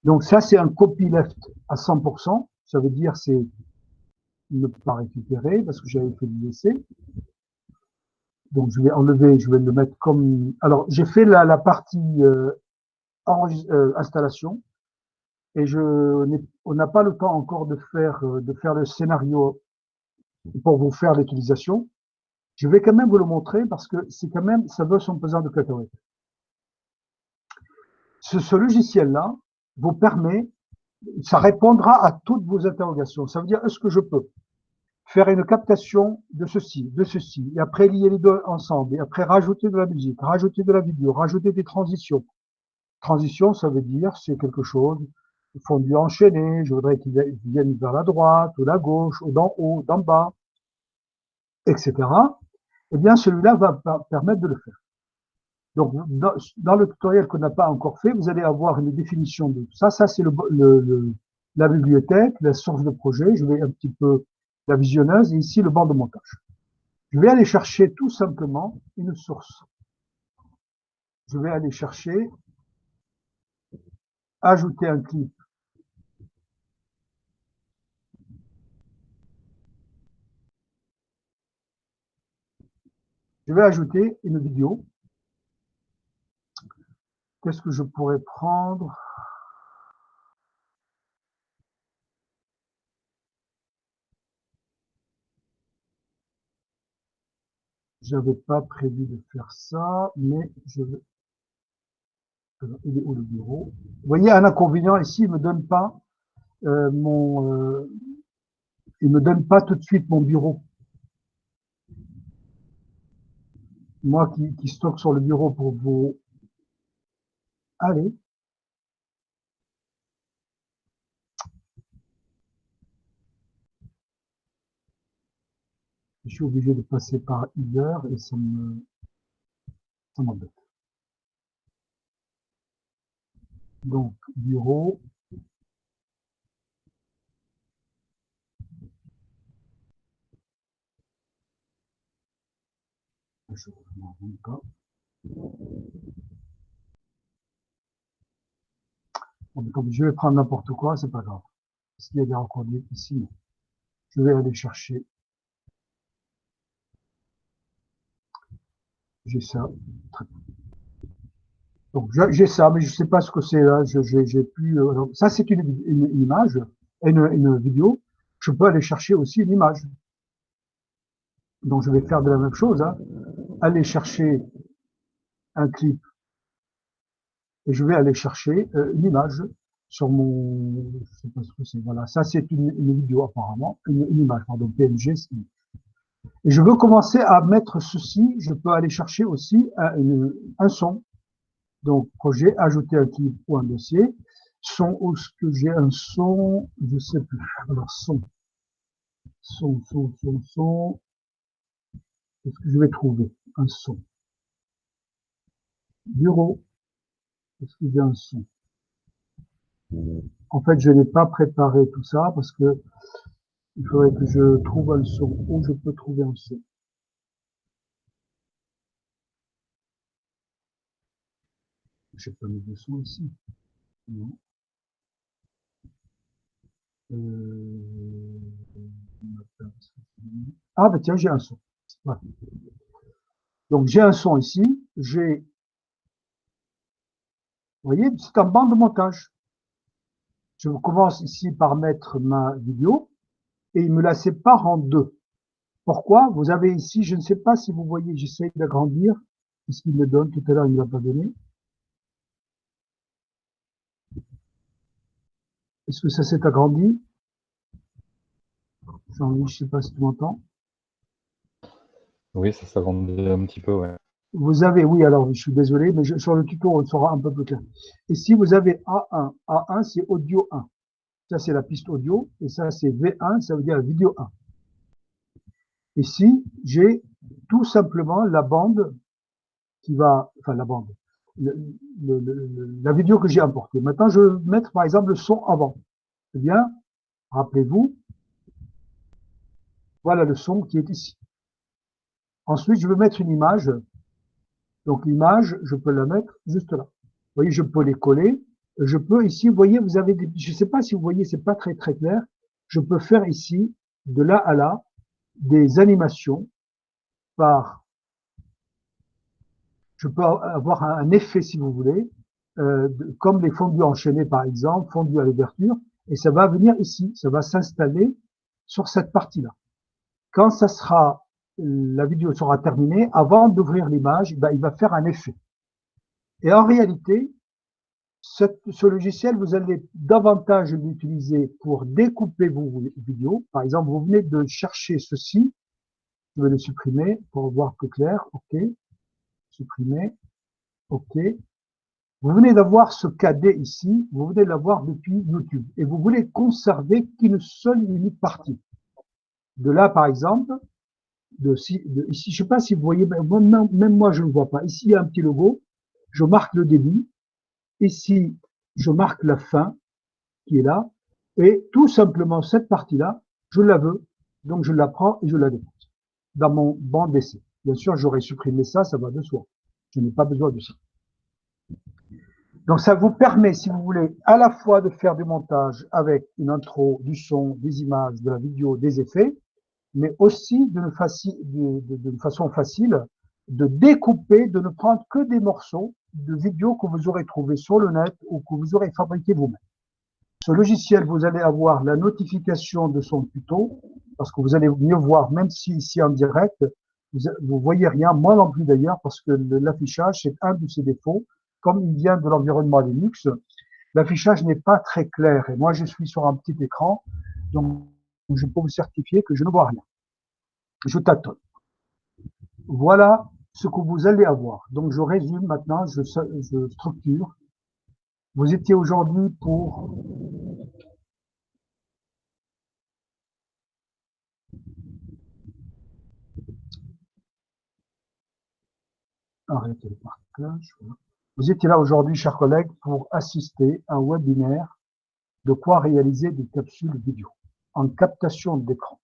Donc ça, c'est un copyleft à 100%. Ça veut dire c'est ne pas récupérer parce que j'avais fait du essai. Donc je vais enlever, je vais le mettre comme. Alors j'ai fait la partie installation et on n'a pas le temps encore de faire le scénario pour vous faire l'utilisation. Je vais quand même vous le montrer parce que c'est quand même ça veut son pesant de cacahuètes. Ce logiciel-là vous permet, ça répondra à toutes vos interrogations. Ça veut dire est-ce que je peux faire une captation de ceci, et après lier les deux ensemble, et après rajouter de la musique, rajouter de la vidéo, rajouter des transitions. Transition, ça veut dire c'est quelque chose fondu enchaîné, je voudrais qu'il vienne vers la droite, ou la gauche, ou d'en haut, d'en bas, etc. Eh bien, celui-là va permettre de le faire. Donc, dans le tutoriel qu'on n'a pas encore fait, vous allez avoir une définition de tout ça. Ça, c'est la bibliothèque, la source de projet. Je vais un petit peu la visionneuse et ici le banc de montage. Je vais aller chercher tout simplement une source. Je vais aller chercher, ajouter un clip. Je vais ajouter une vidéo. Qu'est-ce que je pourrais prendre? J'avais pas prévu de faire ça, mais je vais. Il est où le bureau? Vous voyez un inconvénient ici, il me donne pas il me donne pas tout de suite mon bureau. Moi qui stocke sur le bureau pour vous. Allez. Je suis obligé de passer par Uber et ça m'embête. Donc, bureau. Je m'en rends pas. Comme je vais prendre n'importe quoi, c'est pas grave. Est-ce qu'il y a des reconduites ici? Je vais aller chercher. J'ai ça. Donc j'ai ça, mais je sais pas ce que c'est là. J'ai plus. Ça c'est une image, une vidéo. Je peux aller chercher aussi une image. Donc je vais faire de la même chose. Hein. Aller chercher un clip et je vais aller chercher une image sur mon. Je sais pas ce que c'est. Voilà, ça c'est une vidéo apparemment, une image, pardon, PNG. Et je veux commencer à mettre ceci. Je peux aller chercher aussi un son. Donc, projet, ajouter un clip ou un dossier. Son, où est-ce que j'ai un son? Je sais plus. Alors, son. Est-ce que je vais trouver un son? Bureau. Est-ce que j'ai un son? En fait, je n'ai pas préparé tout ça parce que il faudrait que je trouve un son. Où je peux trouver un son? Je n'ai pas mis de son ici. Non. Ah, bah tiens, j'ai un son. Voilà. Donc, j'ai un son ici. Vous voyez, c'est un banc de montage. Je commence ici par mettre ma vidéo et il me la sépare en deux. Pourquoi? Vous avez ici, je ne sais pas si vous voyez, j'essaie d'agrandir. Qu'est-ce qu'il me donne? Tout à l'heure, il ne me l'a pas donné. Est-ce que ça s'est agrandi? Jean-Louis, je ne sais pas si tu m'entends. Oui, ça s'agrandit un petit peu, ouais. Vous avez, oui, alors je suis désolé, mais sur le tuto, on sera un peu plus clair. Ici, vous avez A1. A1, c'est audio 1. Ça, c'est la piste audio. Et ça, c'est V1, ça veut dire vidéo 1. Ici, j'ai tout simplement la bande qui va, enfin la bande, la vidéo que j'ai importée. Maintenant, je vais mettre par exemple le son avant. Eh bien, rappelez-vous, voilà le son qui est ici. Ensuite, je veux mettre une image. Donc l'image, je peux la mettre juste là. Vous voyez, je peux les coller Je peux ici, vous voyez, vous avez des, je ne sais pas si vous voyez, c'est pas très très clair. Je peux faire ici, de là à là, des animations par, je peux avoir un effet si vous voulez, comme les fondus enchaînés par exemple, fondus à l'ouverture, et ça va venir ici, ça va s'installer sur cette partie-là. Quand ça sera, la vidéo sera terminée, avant d'ouvrir l'image, ben, il va faire un effet. Et en réalité, ce logiciel, vous allez davantage l'utiliser pour découper vos vidéos. Par exemple, vous venez de chercher ceci, je vais le supprimer pour voir plus clair. OK, supprimer. OK. Vous venez d'avoir ce KD ici, vous venez de l'avoir depuis YouTube et vous voulez conserver qu'une seule et unique partie. De là, par exemple, ici, je ne sais pas si vous voyez, même moi je ne vois pas. Ici, il y a un petit logo, je marque le début. Ici, je marque la fin qui est là. Et tout simplement, cette partie-là, je la veux. Donc, je la prends et je la dépose dans mon banc d'essai. Bien sûr, j'aurais supprimé ça, ça va de soi. Je n'ai pas besoin de ça. Donc, ça vous permet, si vous voulez, à la fois de faire du montage avec une intro, du son, des images, de la vidéo, des effets, mais aussi d'une façon facile de découper, de ne prendre que des morceaux de vidéos que vous aurez trouvés sur le net ou que vous aurez fabriqué vous-même. Ce logiciel, vous allez avoir la notification de son tuto, parce que vous allez mieux voir, même si ici en direct, vous voyez rien, moi non plus d'ailleurs, parce que l'affichage, c'est un de ses défauts. Comme il vient de l'environnement Linux, l'affichage n'est pas très clair. Et moi, je suis sur un petit écran, donc je peux vous certifier que je ne vois rien. Je tâtonne. Voilà ce que vous allez avoir. Donc, je résume maintenant, je structure. Vous étiez aujourd'hui pour arrêter le partage. Vous étiez là aujourd'hui, chers collègues, pour assister à un webinaire de quoi réaliser des capsules vidéo en captation d'écran.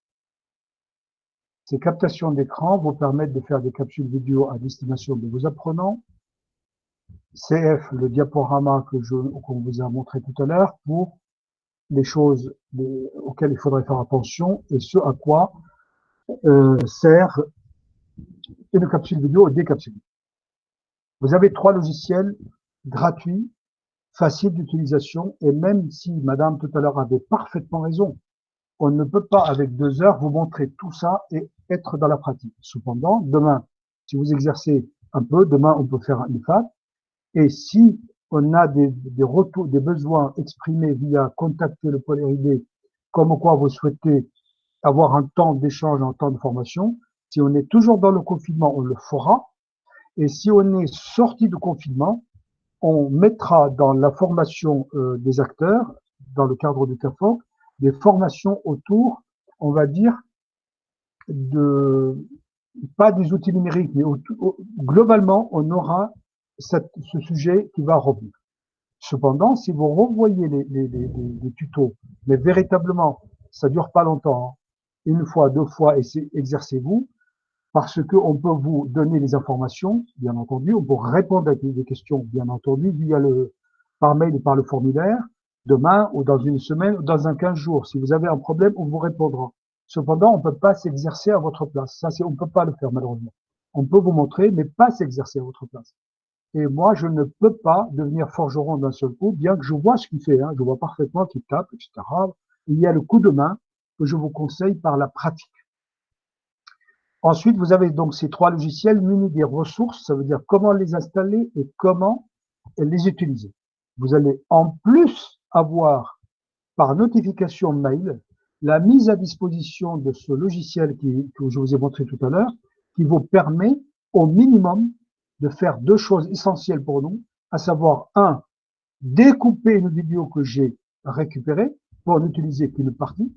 Ces captations d'écran vous permettent de faire des capsules vidéo à destination de vos apprenants. CF, le diaporama qu'on vous a montré tout à l'heure, pour les choses auxquelles il faudrait faire attention et ce à quoi sert une capsule vidéo et des capsules. Vous avez 3 logiciels gratuits, faciles d'utilisation, et même si madame tout à l'heure avait parfaitement raison, on ne peut pas avec 2 heures vous montrer tout ça et être dans la pratique. Cependant, demain, si vous exercez un peu, demain on peut faire une FAT, et si on a des retours, des besoins exprimés via contacter le pôle R&D, comme quoi vous souhaitez avoir un temps d'échange, un temps de formation, si on est toujours dans le confinement, on le fera. Et si on est sorti du confinement, on mettra dans la formation des acteurs, dans le cadre du CAFOC, des formations autour, on va dire, pas des outils numériques, mais globalement, on aura ce sujet qui va revenir. Cependant, si vous revoyez les tutos, mais véritablement, ça dure pas longtemps, hein, une fois, 2 fois, et exercez-vous, parce qu'on peut vous donner les informations, bien entendu, on peut répondre à des questions, bien entendu, par mail ou par le formulaire, demain ou dans une semaine ou dans un 15 jours. Si vous avez un problème, on vous répondra. Cependant, on ne peut pas s'exercer à votre place. Ça, on ne peut pas le faire, malheureusement. On peut vous montrer, mais pas s'exercer à votre place. Et moi, je ne peux pas devenir forgeron d'un seul coup, bien que je vois ce qu'il fait, hein, je vois parfaitement qu'il tape, etc. Il y a le coup de main que je vous conseille par la pratique. Ensuite, vous avez donc ces 3 logiciels munis des ressources, ça veut dire comment les installer et comment les utiliser. Vous allez en plus avoir par notification mail la mise à disposition de ce logiciel que je vous ai montré tout à l'heure, qui vous permet au minimum de faire 2 choses essentielles pour nous, à savoir 1, découper une vidéo que j'ai récupérée pour n'utiliser qu'une partie.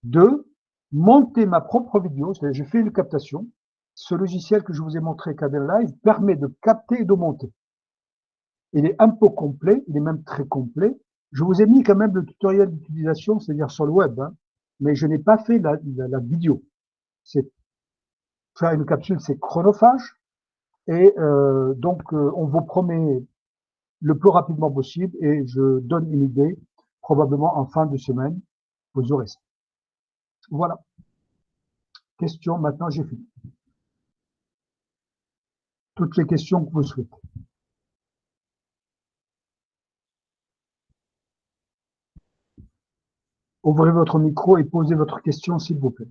2, monter ma propre vidéo, c'est-à-dire je fais une captation. Ce logiciel que je vous ai montré, KDE Live, permet de capter et de monter. Il est un peu complet, il est même très complet. Je vous ai mis quand même le tutoriel d'utilisation, c'est-à-dire sur le web, hein, mais je n'ai pas fait la vidéo. Faire une capsule, c'est chronophage, et donc on vous promet le plus rapidement possible et je donne une idée, probablement en fin de semaine, vous aurez ça. Voilà. Question, maintenant j'ai fini. Toutes les questions que vous souhaitez. Ouvrez votre micro et posez votre question, s'il vous plaît.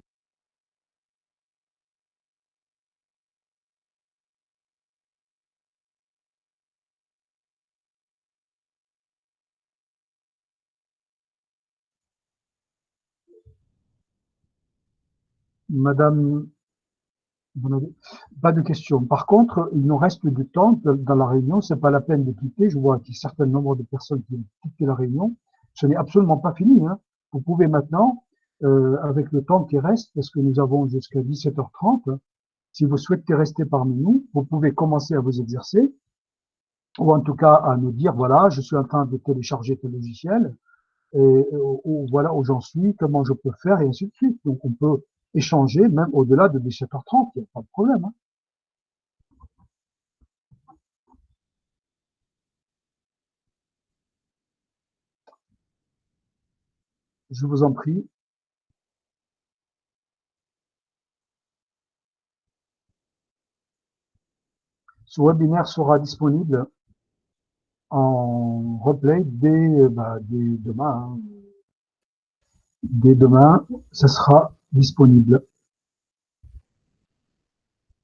Madame, pas de questions. Par contre, il nous reste du temps dans la réunion. C'est pas la peine de quitter. Je vois qu'il y a un certain nombre de personnes qui ont quitté la réunion. Ce n'est absolument pas fini, hein. Vous pouvez maintenant, avec le temps qui reste, parce que nous avons jusqu'à 17h30, si vous souhaitez rester parmi nous, vous pouvez commencer à vous exercer, ou en tout cas à nous dire, voilà, je suis en train de télécharger tel logiciel, et ou voilà où j'en suis, comment je peux faire, et ainsi de suite. Donc on peut échanger même au-delà de 17h30, il n'y a pas de problème, hein. Je vous en prie. Ce webinaire sera disponible en replay dès demain, hein. Dès demain, ça sera disponible.